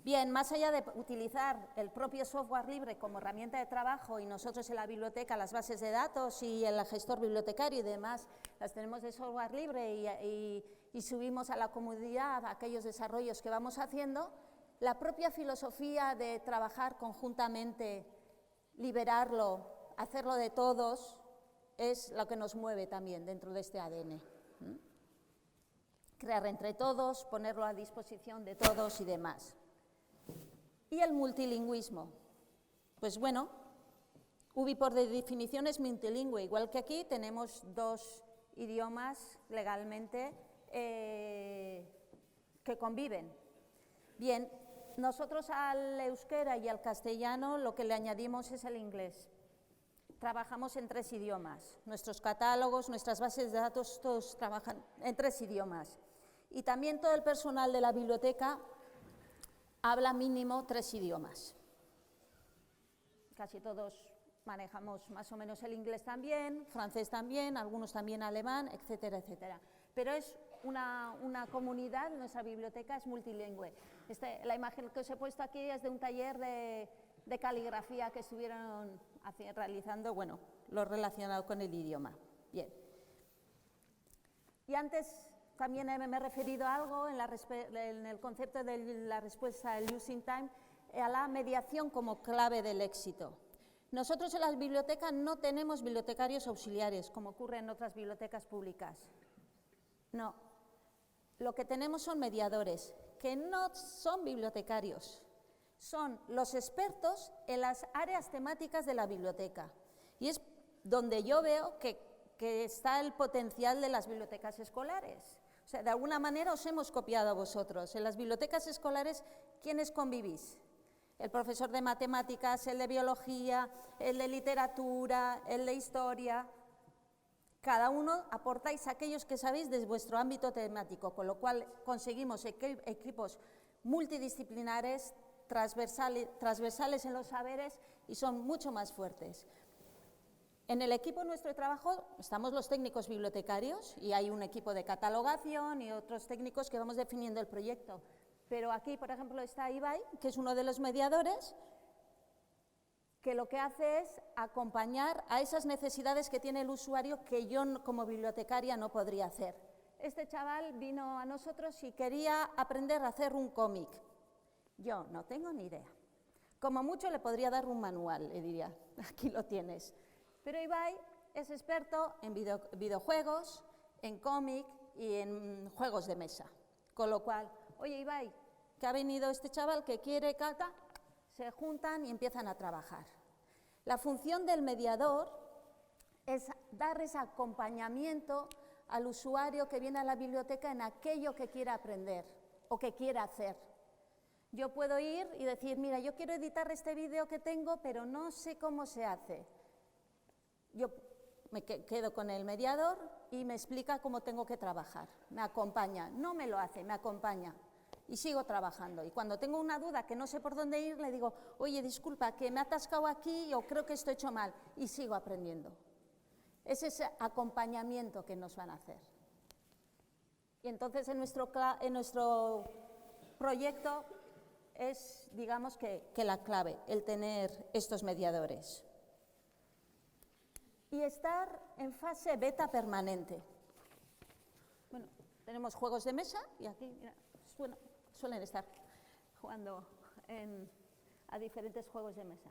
Bien, más allá de utilizar el propio software libre como herramienta de trabajo y nosotros en la biblioteca las bases de datos y el gestor bibliotecario y demás las tenemos de software libre y subimos a la comunidad aquellos desarrollos que vamos haciendo, la propia filosofía de trabajar conjuntamente, liberarlo, hacerlo de todos, es lo que nos mueve también dentro de este ADN. Crear entre todos, ponerlo a disposición de todos y demás. Y el multilingüismo. Pues bueno, UBI por definición es multilingüe, igual que aquí tenemos 2 idiomas legalmente que conviven. Bien, nosotros al euskera y al castellano lo que le añadimos es el inglés. Trabajamos en 3 idiomas. Nuestros catálogos, nuestras bases de datos, todos trabajan en 3 idiomas. Y también todo el personal de la biblioteca habla mínimo 3 idiomas. Casi todos manejamos más o menos el inglés también, francés también, algunos también alemán, etcétera, etcétera. Pero es una comunidad, nuestra biblioteca es multilingüe. La imagen que os he puesto aquí es de un taller de caligrafía que estuvieron realizando, bueno, lo relacionado con el idioma. Bien. Y antes también me he referido a algo en el concepto de la respuesta del using time, a la mediación como clave del éxito. Nosotros en las bibliotecas no tenemos bibliotecarios auxiliares, como ocurre en otras bibliotecas públicas. No. Lo que tenemos son mediadores, que no son bibliotecarios. Son los expertos en las áreas temáticas de la biblioteca. Y es donde yo veo que está el potencial de las bibliotecas escolares. O sea, de alguna manera os hemos copiado a vosotros. En las bibliotecas escolares, ¿quiénes convivís? El profesor de matemáticas, el de biología, el de literatura, el de historia. Cada uno aportáis aquellos que sabéis desde vuestro ámbito temático, con lo cual conseguimos equipos multidisciplinares, transversales en los saberes y son mucho más fuertes. En el equipo nuestro de trabajo estamos los técnicos bibliotecarios y hay un equipo de catalogación y otros técnicos que vamos definiendo el proyecto. Pero aquí, por ejemplo, está Ibai, que es uno de los mediadores, que lo que hace es acompañar a esas necesidades que tiene el usuario que yo como bibliotecaria no podría hacer. Este chaval vino a nosotros y quería aprender a hacer un cómic. Yo no tengo ni idea. Como mucho le podría dar un manual, le diría, aquí lo tienes. Pero Ibai es experto en videojuegos, en cómic y en juegos de mesa. Con lo cual, oye Ibai, que ha venido este chaval que quiere cata, se juntan y empiezan a trabajar. La función del mediador es dar ese acompañamiento al usuario que viene a la biblioteca en aquello que quiera aprender o que quiera hacer. Yo puedo ir y decir, mira, yo quiero editar este vídeo que tengo, pero no sé cómo se hace. Yo me quedo con el mediador y me explica cómo tengo que trabajar. Me acompaña, no me lo hace, me acompaña. Y sigo trabajando. Y cuando tengo una duda que no sé por dónde ir, le digo, oye, disculpa, que me he atascado aquí o creo que esto he hecho mal. Y sigo aprendiendo. Es ese acompañamiento que nos van a hacer. Y entonces en nuestro proyecto es, digamos, que la clave, el tener estos mediadores. Y estar en fase beta permanente. Bueno, tenemos juegos de mesa y aquí, mira, suelen estar jugando a diferentes juegos de mesa.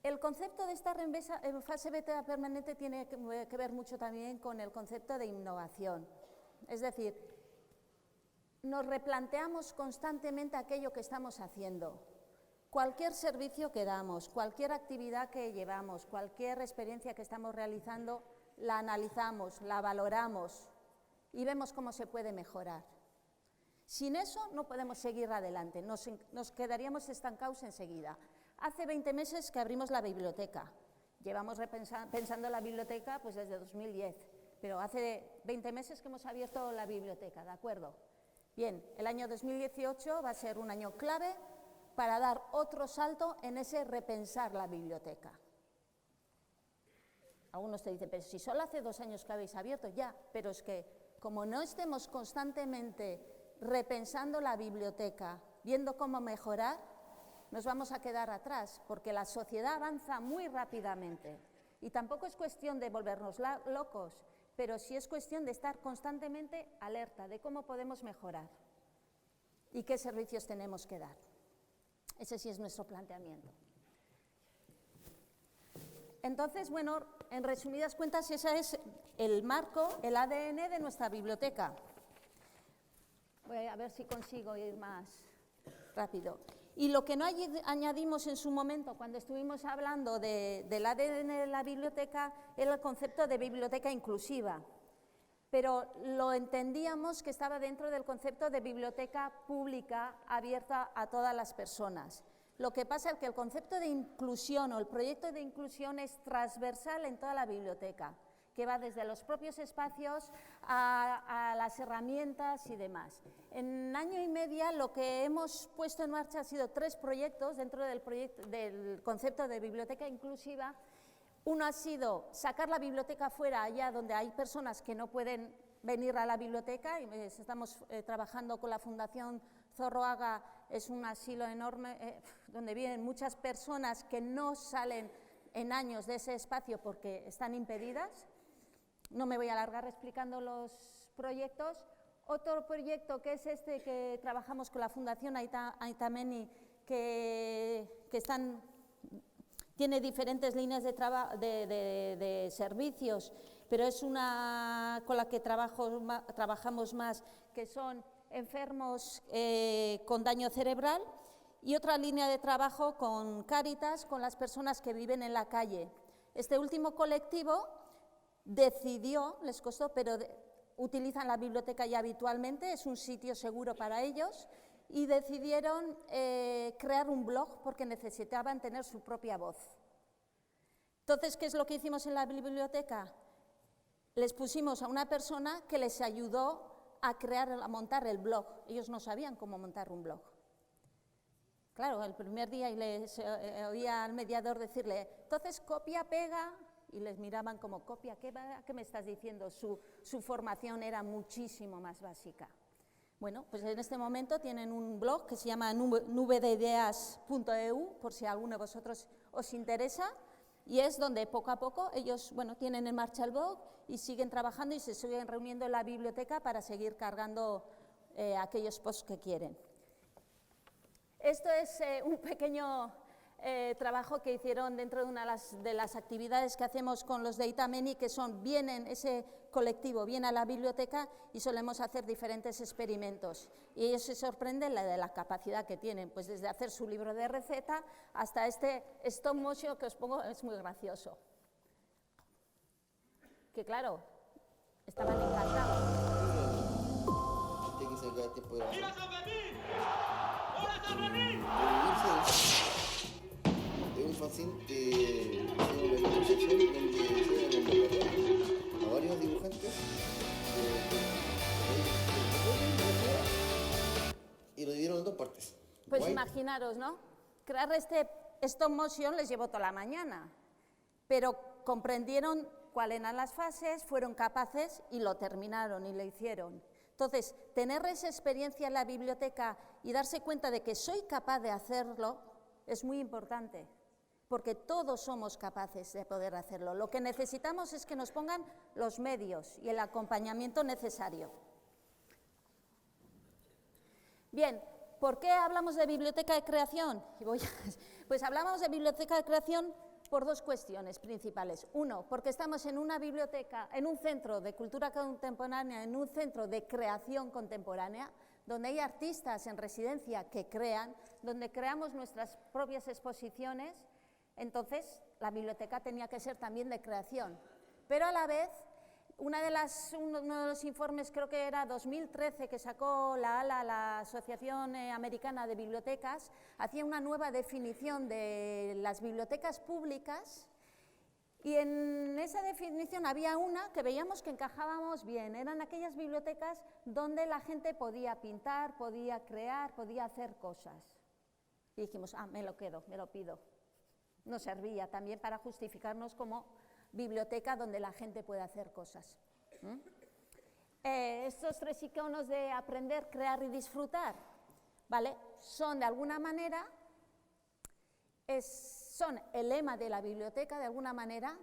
El concepto de estar en fase beta permanente tiene que ver mucho también con el concepto de innovación. Es decir, nos replanteamos constantemente aquello que estamos haciendo. Cualquier servicio que damos, cualquier actividad que llevamos, cualquier experiencia que estamos realizando, la analizamos, la valoramos y vemos cómo se puede mejorar. Sin eso no podemos seguir adelante, nos quedaríamos estancados enseguida. Hace 20 meses que abrimos la biblioteca, llevamos pensando en la biblioteca pues desde 2010, pero hace 20 meses que hemos abierto la biblioteca, ¿de acuerdo? Bien, el año 2018 va a ser un año clave para dar otro salto en ese repensar la biblioteca. Algunos te dicen, pero si solo hace 2 años que habéis abierto, ya, pero es que como no estemos constantemente repensando la biblioteca, viendo cómo mejorar, nos vamos a quedar atrás, porque la sociedad avanza muy rápidamente. Y tampoco es cuestión de volvernos locos, pero sí es cuestión de estar constantemente alerta de cómo podemos mejorar y qué servicios tenemos que dar. Ese sí es nuestro planteamiento. Entonces, bueno, en resumidas cuentas, ese es el marco, el ADN de nuestra biblioteca. Voy a ver si consigo ir más rápido. Y lo que no añadimos en su momento, cuando estuvimos hablando del ADN de la biblioteca, era el concepto de biblioteca inclusiva. pero lo entendíamos que estaba dentro del concepto de biblioteca pública abierta a todas las personas. Lo que pasa es que el concepto de inclusión o el proyecto de inclusión es transversal en toda la biblioteca, que va desde los propios espacios a las herramientas y demás. En año y medio lo que hemos puesto en marcha ha sido 3 proyectos dentro del concepto de biblioteca inclusiva. Uno ha sido sacar la biblioteca fuera, allá donde hay personas que no pueden venir a la biblioteca, y estamos trabajando con la Fundación Zorroaga, es un asilo enorme donde viven muchas personas que no salen en años de ese espacio porque están impedidas. No me voy a alargar explicando los proyectos. Otro proyecto que es este que trabajamos con la Fundación Aitameni, que tiene diferentes líneas de servicios, pero es una con la que trabajamos más, que son enfermos con daño cerebral, y otra línea de trabajo con Cáritas, con las personas que viven en la calle. Este último colectivo decidió, les costó, pero utilizan la biblioteca ya habitualmente, es un sitio seguro para ellos, y decidieron crear un blog porque necesitaban tener su propia voz. Entonces, ¿qué es lo que hicimos en la biblioteca? Les pusimos a una persona que les ayudó a montar el blog. Ellos no sabían cómo montar un blog. Claro, el primer día y les oía al mediador decirle, entonces copia, pega, y les miraban como copia, ¿qué me estás diciendo? Su formación era muchísimo más básica. Bueno, pues en este momento tienen un blog que se llama nubedeideas.eu, por si a alguno de vosotros os interesa, y es donde poco a poco ellos, bueno, tienen en marcha el blog y siguen trabajando y se siguen reuniendo en la biblioteca para seguir cargando aquellos posts que quieren. Esto es un pequeño trabajo que hicieron dentro de una de las actividades que hacemos con los de Aitameni, que ese colectivo viene a la biblioteca y solemos hacer diferentes experimentos. Y ellos se sorprenden de la capacidad que tienen, pues desde hacer su libro de receta hasta este stop motion que os pongo, es muy gracioso. Que claro, estaban encantados. ¡Mira San Fermín! ¡Hola San Fermín! Es un fanzine que hicimos en la Concepción, donde se a varios dibujantes y lo dividieron en 2 partes. Pues imaginaros, ¿no? Crear este stop motion les llevó toda la mañana, pero comprendieron cuáles eran las fases, fueron capaces y lo terminaron y lo hicieron. Entonces, tener esa experiencia en la biblioteca y darse cuenta de que soy capaz de hacerlo es muy importante, porque todos somos capaces de poder hacerlo. Lo que necesitamos es que nos pongan los medios y el acompañamiento necesario. Bien, ¿por qué hablamos de biblioteca de creación? Pues hablamos de biblioteca de creación por 2 cuestiones principales. Uno, porque estamos en una biblioteca, en un centro de cultura contemporánea, en un centro de creación contemporánea, donde hay artistas en residencia que crean, donde creamos nuestras propias exposiciones. Entonces, la biblioteca tenía que ser también de creación. Pero a la vez, uno de los informes, creo que era 2013, que sacó la ALA, la Asociación Americana de Bibliotecas, hacía una nueva definición de las bibliotecas públicas, y en esa definición había una que veíamos que encajábamos bien. Eran aquellas bibliotecas donde la gente podía pintar, podía crear, podía hacer cosas. Y dijimos, me lo quedo, me lo pido. Nos servía también para justificarnos como biblioteca donde la gente puede hacer cosas. Estos 3 iconos de aprender, crear y disfrutar, ¿vale? Son de alguna manera, son el lema de la biblioteca de alguna manera,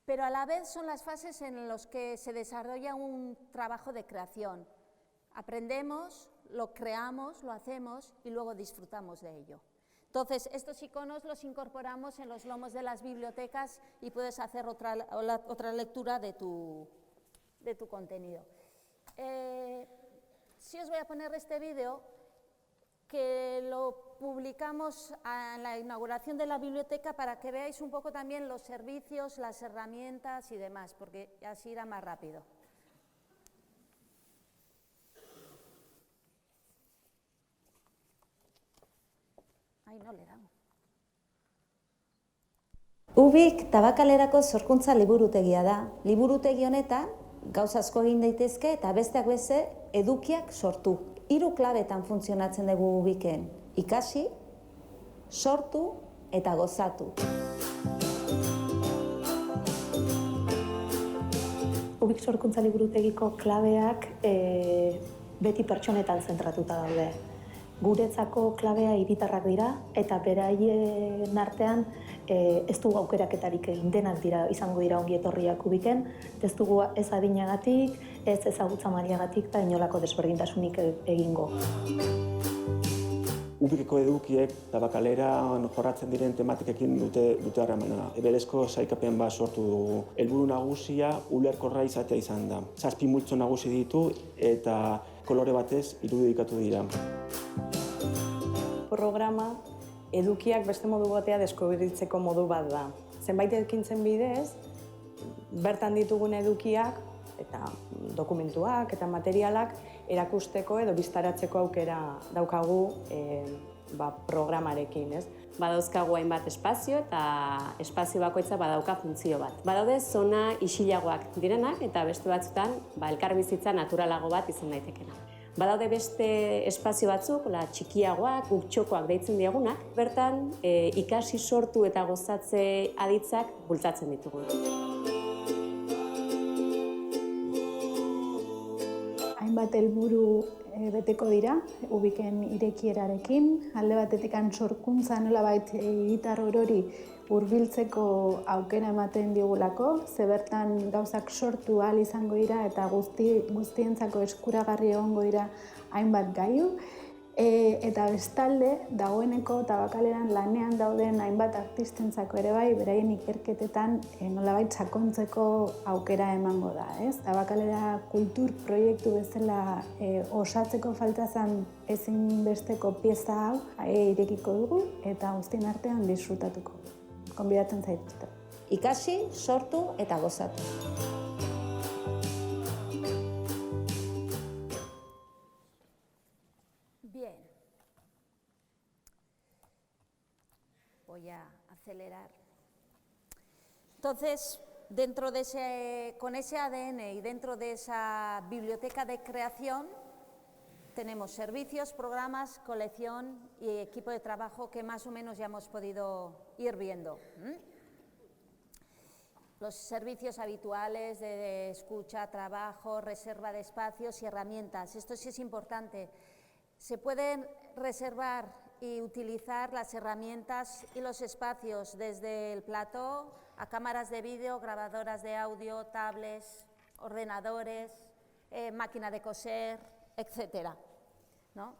pero a la vez son las fases en las que se desarrolla un trabajo de creación. Aprendemos, lo creamos, lo hacemos y luego disfrutamos de ello. Entonces, estos iconos los incorporamos en los lomos de las bibliotecas y puedes hacer otra lectura de tu contenido. Sí os voy a poner este vídeo que lo publicamos en la inauguración de la biblioteca para que veáis un poco también los servicios, las herramientas y demás, porque así irá más rápido. Ay, no le dan. Ubik Tabakalerako sorkuntza liburutegia da. Liburutegi honetan gauza asko egin daitezke eta besteak beste edukiak sortu. 3 klabetan funtzionatzen dugu Ubiken. Ikasi, sortu eta gozatu. Ubik sorkuntza liburutegiko klabeak beti pertsonetan zentratuta daude. Guretzako klabea hiritarrak dira eta beraien artean ez dugu aukeraketarik egin, denak izango dira ongi etorriak Ubiken, ez dugu ez adinagatik, ez ezagutza mailagatik eta inolako desberdintasunik egingo. Ubikeko edukiek Tabakaleran jorratzen diren tematikekin dute harremana. Ebelezko sailkapen bat sortu dugu. Helburu nagusia ulerkorra izatea izan da. 7 multzo nagusi ditu eta kolore batez irudikatu dira. Programa edukiak beste modu batea deskubritzeko modu bat da. Zenbait ekintzen bidez, bertan ditugun edukiak eta dokumentuak eta materialak erakusteko edo biztaratzeko aukera daukagu programarekin, ez? Badauzkagu hainbat espazio eta espazio bakoitza badauka funtzio bat. Badaude zona isilagoak direnak eta beste batzutan elkarbizitza naturalago bat izan daitekena. Badaude beste espazio batzuk, txikiagoak, guk txokoak deitzen diegunak, bertan ikasi, sortu eta gozatze aditzak bultzatzen ditugu. Hainbat helburu beteko dira, Ubiken irekierarekin, alde batetik sorkuntza nolabait hiritar orori hurbiltzeko aukera ematen digulako, ze bertan gauzak sortu ahal izango dira eta guztientzako eskuragarri egongo dira hainbat gailu. Eta bestalde, dagoeneko Tabakaleran lanean dauden hainbat artistentzako ere bai, beraien ikerketetan nolabait sakontzeko aukera emango da. Tabakalera kultur proiektu bezala osatzeko falta zen ezinbesteko pieza hau irekiko dugu eta guztien artean disfrutatuko. Konbidatzen zaituzte. Ikasi, sortu eta gozatu. Bien. Voy a acelerar. Entonces, con ese ADN y dentro de esa biblioteca de creación, tenemos servicios, programas, colección y equipo de trabajo que más o menos ya hemos podido ir viendo. Los servicios habituales de escucha, trabajo, reserva de espacios y herramientas. Esto sí es importante. Se pueden reservar y utilizar las herramientas y los espacios desde el plató a cámaras de vídeo, grabadoras de audio, tablets, ordenadores, máquina de coser, etcétera, ¿no?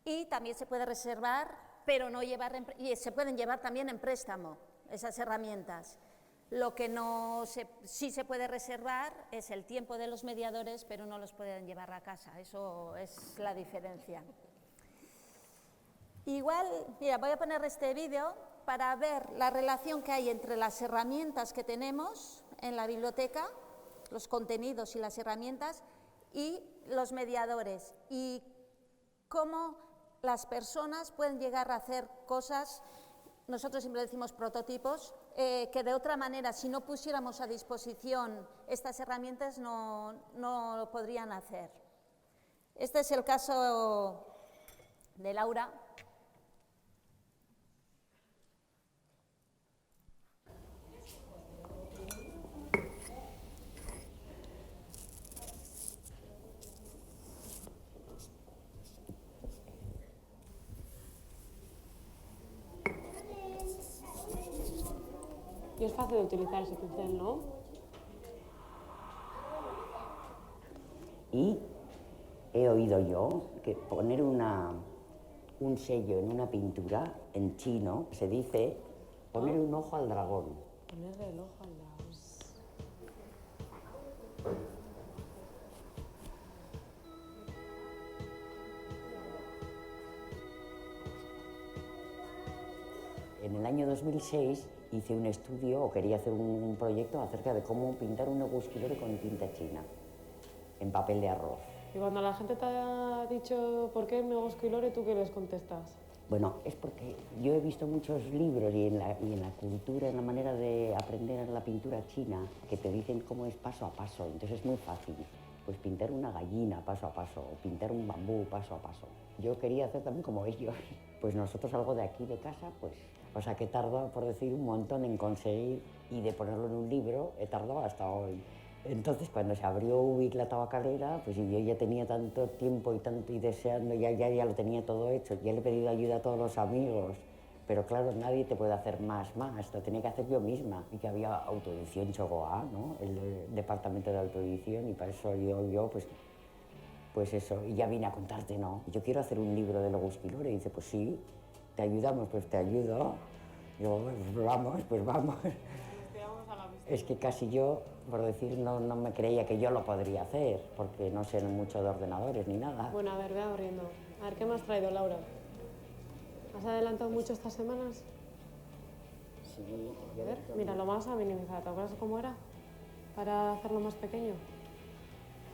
Y también se puede reservar, pero no llevar, y se pueden llevar también en préstamo esas herramientas. Lo que sí se puede reservar es el tiempo de los mediadores, pero no los pueden llevar a casa. Eso es la diferencia. Igual, mira, voy a poner este vídeo para ver la relación que hay entre las herramientas que tenemos en la biblioteca, los contenidos y las herramientas, y los mediadores, y cómo las personas pueden llegar a hacer cosas, nosotros siempre decimos prototipos, que de otra manera, si no pusiéramos a disposición estas herramientas, no lo podrían hacer. Este es el caso de Laura. Y es fácil de utilizar ese pincel, ¿no? Y he oído yo que poner un sello en una pintura, en chino, se dice poner un ojo al dragón. Ponerle el ojo al dragón. En el año 2006 hice un estudio, o quería hacer un proyecto acerca de cómo pintar un neguskilore con tinta china, en papel de arroz. Y cuando la gente te ha dicho por qué el neguskilore, ¿tú qué les contestas? Bueno, es porque yo he visto muchos libros y en la cultura, en la manera de aprender la pintura china, que te dicen cómo es paso a paso, entonces es muy fácil. Pues pintar una gallina paso a paso, o pintar un bambú paso a paso. Yo quería hacer también como ellos. Pues nosotros algo de aquí de casa, pues, o sea que he tardado, por decir, un montón en conseguir, y de ponerlo en un libro, he tardado hasta hoy. Entonces, cuando se abrió Ubik la tabacalera, pues yo ya tenía tanto tiempo y deseando, ya lo tenía todo hecho, ya le he pedido ayuda a todos los amigos, pero claro, nadie te puede hacer más, lo tenía que hacer yo misma. Y que había autoedición Chogoa, ¿no? El departamento de autoedición, y para eso yo pues eso, y ya vine a contarte, ¿no? Yo quiero hacer un libro de Logusquilore, y dice, pues sí, te ayudamos, pues te ayudo. Digo, pues vamos. Es que casi yo, por decir, no me creía que yo lo podría hacer, porque no sé mucho de ordenadores ni nada. Bueno, a ver, ve abriendo. A ver, ¿qué me has traído, Laura? ¿Has adelantado mucho estas semanas? Sí. A ver, mira, lo vamos a minimizar. ¿Te acuerdas cómo era? Para hacerlo más pequeño.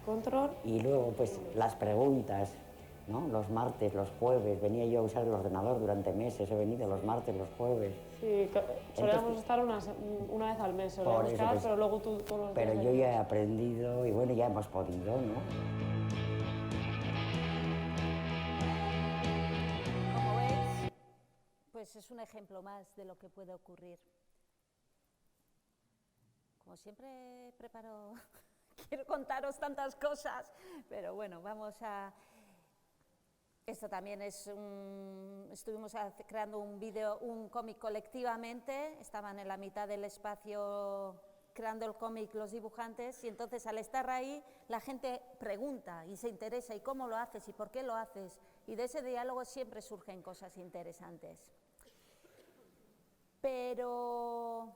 Control. Y luego, pues, las preguntas, ¿no? Los martes, los jueves. Venía yo a usar el ordenador durante meses. He venido los martes, los jueves. Sí, solíamos estar una vez al mes, solíamos quedar, pero luego tú los Pero días yo ya he aprendido y bueno, ya hemos podido, ¿no? Como veis, pues es un ejemplo más de lo que puede ocurrir. Como siempre preparo, quiero contaros tantas cosas, pero bueno, vamos a... Esto también es estuvimos creando un cómic colectivamente, estaban en la mitad del espacio creando el cómic los dibujantes, y entonces al estar ahí la gente pregunta y se interesa, ¿y cómo lo haces? ¿Y por qué lo haces? Y de ese diálogo siempre surgen cosas interesantes. Pero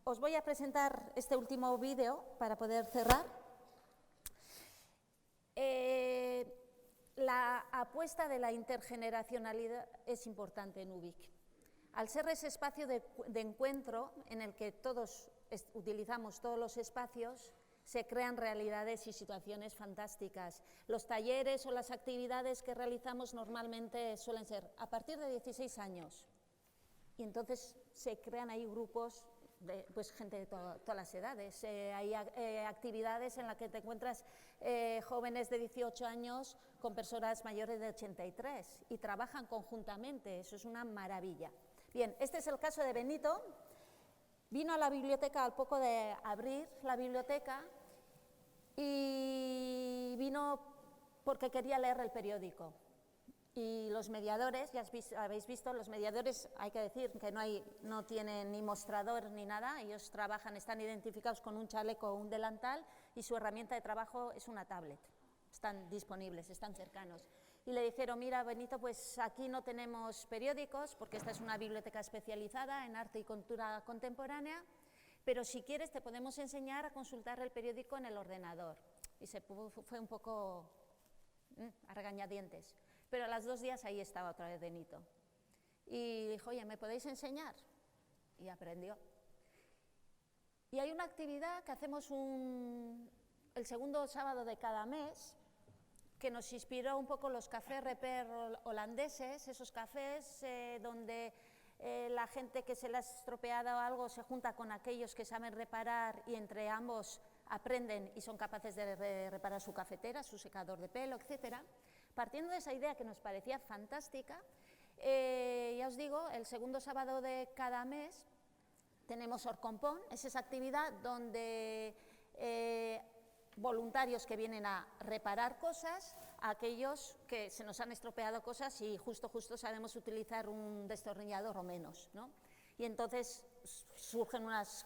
os voy a presentar este último vídeo para poder cerrar. La apuesta de la intergeneracionalidad es importante en Ubik. Al ser ese espacio de encuentro en el que todos utilizamos todos los espacios, se crean realidades y situaciones fantásticas. Los talleres o las actividades que realizamos normalmente suelen ser a partir de 16 años. Y entonces se crean ahí grupos de gente de todas las edades. Hay actividades en las que te encuentras jóvenes de 18 años con personas mayores de 83 y trabajan conjuntamente, eso es una maravilla. Bien, este es el caso de Benito. Vino a la biblioteca al poco de abrir la biblioteca y vino porque quería leer el periódico. Y los mediadores, ya habéis visto, los mediadores, hay que decir que no tienen ni mostrador ni nada, ellos trabajan, están identificados con un chaleco o un delantal y su herramienta de trabajo es una tablet. Están disponibles, están cercanos. Y le dijeron, mira Benito, pues aquí no tenemos periódicos porque esta es una biblioteca especializada en arte y cultura contemporánea, pero si quieres te podemos enseñar a consultar el periódico en el ordenador. Y fue un poco a regañadientes. Pero a los 2 días ahí estaba otra vez Benito. Y dijo, oye, ¿me podéis enseñar? Y aprendió. Y hay una actividad que hacemos el segundo sábado de cada mes, que nos inspiró un poco los cafés repair holandeses, esos cafés donde la gente que se le ha estropeado algo se junta con aquellos que saben reparar y entre ambos aprenden y son capaces de reparar su cafetera, su secador de pelo, etcétera. Partiendo de esa idea que nos parecía fantástica, ya os digo, el segundo sábado de cada mes tenemos Orcompón, es esa actividad donde voluntarios que vienen a reparar cosas, a aquellos que se nos han estropeado cosas y justo sabemos utilizar un destornillador o menos, ¿no? Y entonces surgen unas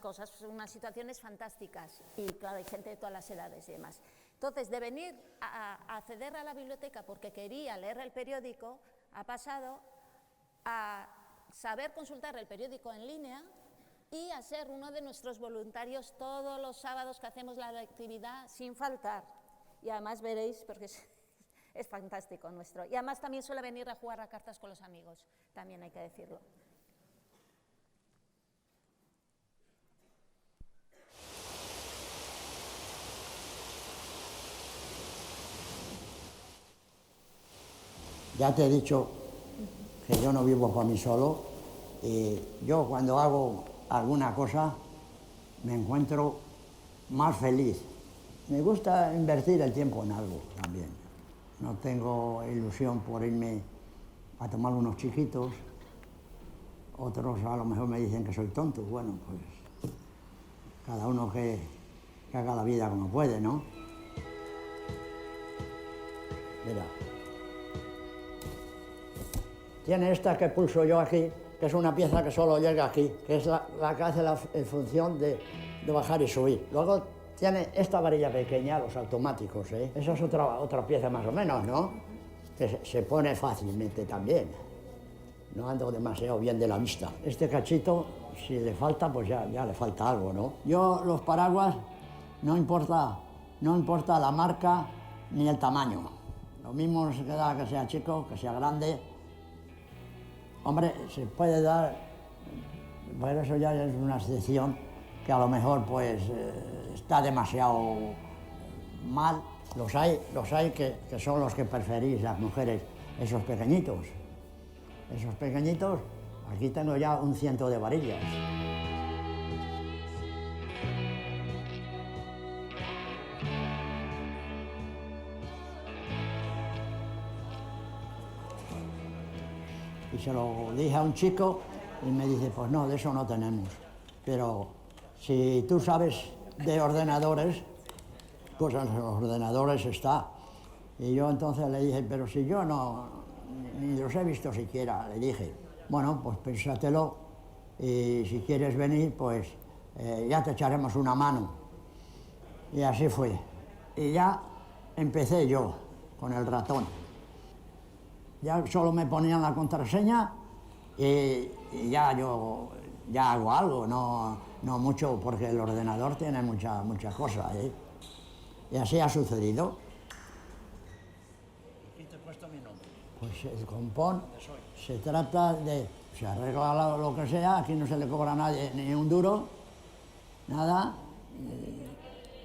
situaciones fantásticas y claro, hay gente de todas las edades y demás. Entonces, de venir a acceder a la biblioteca porque quería leer el periódico, ha pasado a saber consultar el periódico en línea y a ser uno de nuestros voluntarios todos los sábados que hacemos la actividad sin faltar. Y además veréis, porque es fantástico nuestro. Y además también suele venir a jugar a cartas con los amigos, también hay que decirlo. Ya te he dicho que yo no vivo por mí solo, y yo cuando hago alguna cosa me encuentro más feliz. Me gusta invertir el tiempo en algo también. No tengo ilusión por irme a tomar unos chiquitos. Otros a lo mejor me dicen que soy tonto. Bueno, pues cada uno que haga la vida como puede, ¿no? Mira. Tiene esta que pulso yo aquí, que es una pieza que solo llega aquí, que es la que hace la función de bajar y subir. Luego tiene esta varilla pequeña, los automáticos, ¿eh? Esa es otra pieza más o menos, ¿no? Que se pone fácilmente también. No ando demasiado bien de la vista. Este cachito, si le falta, pues ya le falta algo, ¿no? Yo los paraguas, no importa la marca ni el tamaño. Lo mismo se queda que sea chico, que sea grande. Hombre, se puede dar, pero eso ya es una excepción que a lo mejor pues está demasiado mal. Los hay que son los que preferís las mujeres, esos pequeñitos. Esos pequeñitos, aquí tengo ya un 100 de varillas. Y se lo dije a un chico y me dice, pues no, de eso no tenemos. Pero si tú sabes de ordenadores, pues en los ordenadores está. Y yo entonces le dije, pero si yo ni los he visto siquiera, le dije, bueno, pues pénsatelo y si quieres venir, pues ya te echaremos una mano. Y así fue. Y ya empecé yo con el ratón. Ya solo me ponían la contraseña y ya yo hago algo, no mucho, porque el ordenador tiene mucha cosa, ¿eh? Y así ha sucedido. Aquí te he puesto mi nombre. Pues el compón se trata de, se arregla lo que sea, aquí no se le cobra a nadie ni un duro, nada.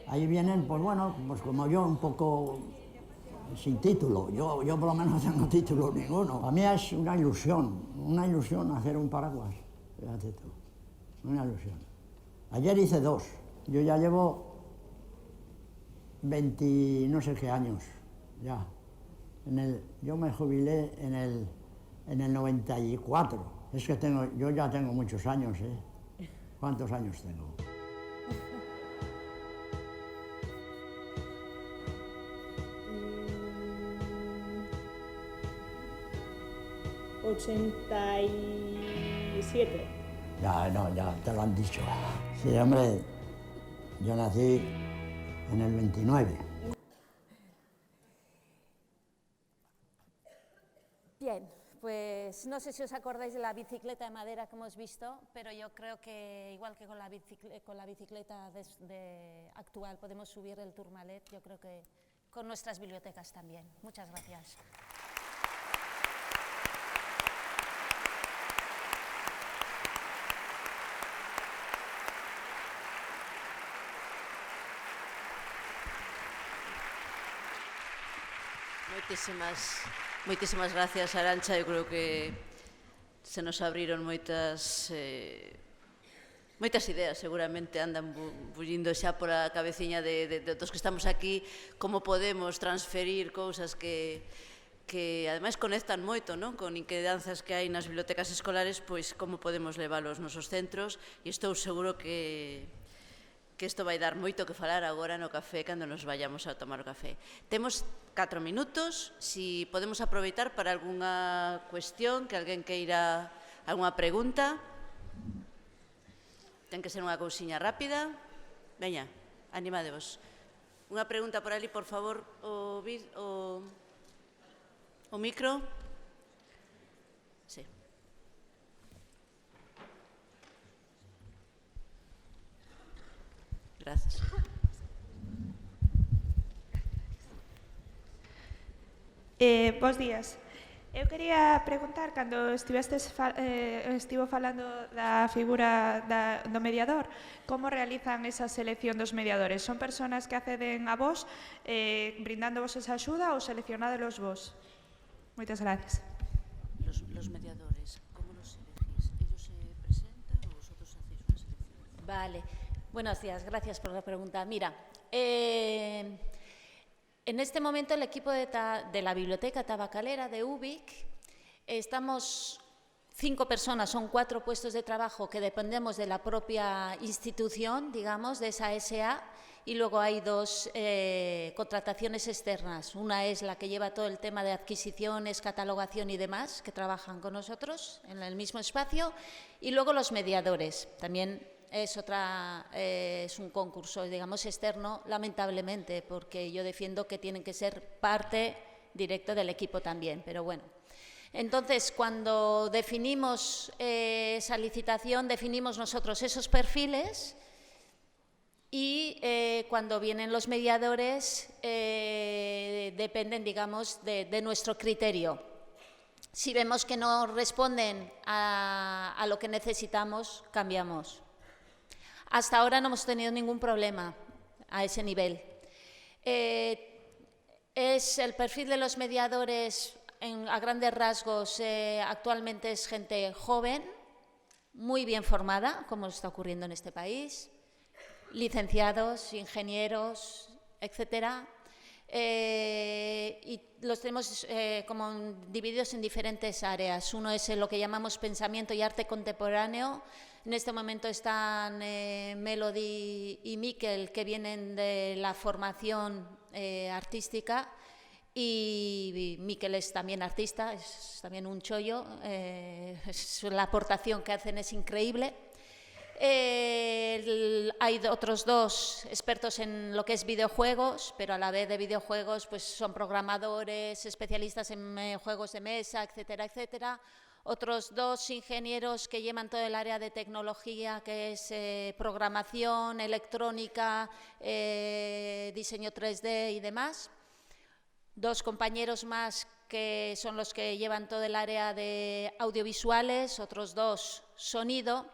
Ahí vienen, pues bueno, pues como yo, un poco sin título. Yo por lo menos no tengo título ninguno. Para mí es una ilusión hacer un paraguas. Fíjate tú, una ilusión. Ayer hice 2. Yo ya llevo 20 no sé qué años ya. Yo me jubilé en el 94. Es que yo ya tengo muchos años, ¿eh? ¿Cuántos años tengo? 87. Ya te lo han dicho. Sí, hombre, yo nací en el 29. Bien, pues no sé si os acordáis de la bicicleta de madera que hemos visto, pero yo creo que igual que con la bicicleta actual podemos subir el Tourmalet, yo creo que con nuestras bibliotecas también. Muchas gracias. Moitísimas gracias, Arantxa. Eu creo que se nos abriron moitas ideas, seguramente andan bullindo xa por a cabeciña de todos que estamos aquí, como podemos transferir cousas que ademais conectan moito, non? Con inquedanzas que hai nas bibliotecas escolares, pois como podemos leválos nos nosos centros, e estou seguro que isto vai dar moito que falar agora no café, cando nos vayamos a tomar o café. Temos 4 minutos, si podemos aproveitar para algunha cuestión, que alguén queira algunha pregunta. Ten que ser unha cousiña rápida. Veña, animadevos. Unha pregunta por ali, por favor, o micro. Sí. Gracias. Bos días. Eu quería preguntar, cando estivo falando da figura do mediador, como realizan esa selección dos mediadores? Son persoas que acceden a vos brindándovos esa axuda ou seleccionádolos vos? Moitas gracias. los mediadores, ¿cómo los elegís? ¿Ellos se presentan o vosotros hacéis una selección? Vale. Buenos días, gracias por la pregunta. Mira, en este momento el equipo de la Biblioteca Tabacalera de UBIC, estamos 5 personas, son 4 puestos de trabajo que dependemos de la propia institución, digamos, de esa SA, y luego hay 2 contrataciones externas. Una es la que lleva todo el tema de adquisiciones, catalogación y demás, que trabajan con nosotros en el mismo espacio, y luego los mediadores. También es un concurso, digamos, externo, lamentablemente, porque yo defiendo que tienen que ser parte directa del equipo también, pero bueno. Entonces, cuando definimos esa licitación, definimos nosotros esos perfiles y cuando vienen los mediadores dependen, digamos, de nuestro criterio. Si vemos que no responden a lo que necesitamos, cambiamos. Hasta ahora no hemos tenido ningún problema a ese nivel. Es el perfil de los mediadores, a grandes rasgos, actualmente es gente joven, muy bien formada, como está ocurriendo en este país, licenciados, ingenieros, etcétera. Y los tenemos como divididos en diferentes áreas. Uno es lo que llamamos pensamiento y arte contemporáneo. En este momento están Melody y Miquel, que vienen de la formación artística, y Miquel es también artista, es también un chollo, la aportación que hacen es increíble. Hay otros 2 expertos en lo que es videojuegos, pero a la vez de videojuegos pues son programadores, especialistas en juegos de mesa, etcétera, etcétera. Otros 2 ingenieros que llevan todo el área de tecnología, que es programación, electrónica, diseño 3D y demás. 2 compañeros más que son los que llevan todo el área de audiovisuales, otros 2 sonido,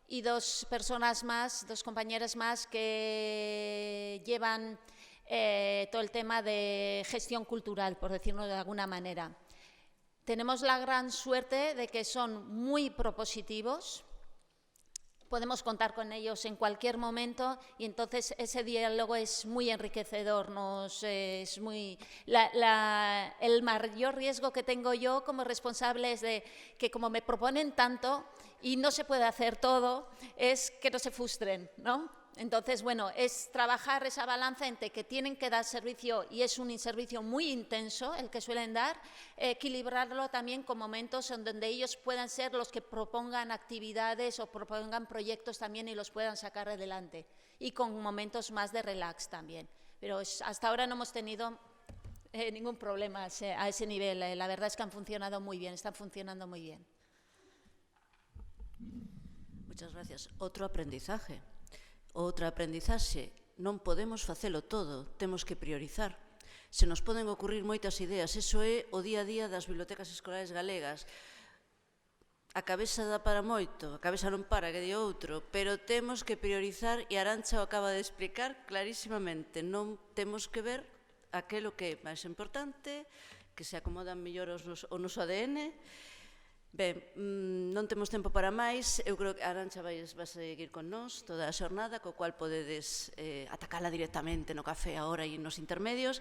y 2 personas más, 2 compañeras más que llevan todo el tema de gestión cultural, por decirlo de alguna manera. Tenemos la gran suerte de que son muy propositivos, podemos contar con ellos en cualquier momento y entonces ese diálogo es muy enriquecedor. El mayor riesgo que tengo yo como responsable es de que como me proponen tanto y no se puede hacer todo, es que no se frustren, ¿no? Entonces, bueno, es trabajar esa balanza entre que tienen que dar servicio y es un servicio muy intenso el que suelen dar, equilibrarlo también con momentos en donde ellos puedan ser los que propongan actividades o propongan proyectos también y los puedan sacar adelante, y con momentos más de relax también. Pero hasta ahora no hemos tenido ningún problema a ese nivel. La verdad es que han funcionado muy bien, están funcionando muy bien. Muchas gracias. Outro aprendizaje. Non podemos facelo todo, temos que priorizar. Se nos poden ocurrir moitas ideas, iso é o día a día das bibliotecas escolares galegas. A cabeza dá para moito, a cabeza non para, que di outro, pero temos que priorizar e Arantxa o acaba de explicar clarísimamente. Non temos que ver aquilo que é máis importante, que se acomodan mellor ao noso ADN. Ben, non temos tempo para máis. Eu creo que Arantxa vai seguir con nós toda a xornada, co cual podedes atacala directamente no café agora e nos intermedios,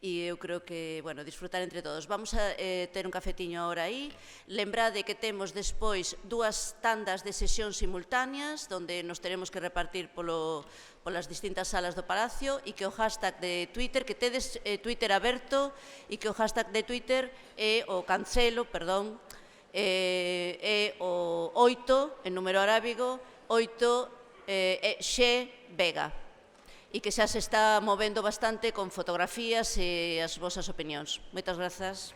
e eu creo que, bueno, disfrutar entre todos. Vamos a ter un cafetiño agora aí. Lembrade que temos despois 2 tandas de sesións simultáneas, onde nos teremos que repartir polas distintas salas do Palacio, e que o hashtag de Twitter, que tedes Twitter aberto, e que o hashtag de Twitter é o cancelo, perdón, é o 8, en número arábigo, 8 Xe Vega, e que xa se está movendo bastante con fotografías e as vosas opinións. Moitas grazas.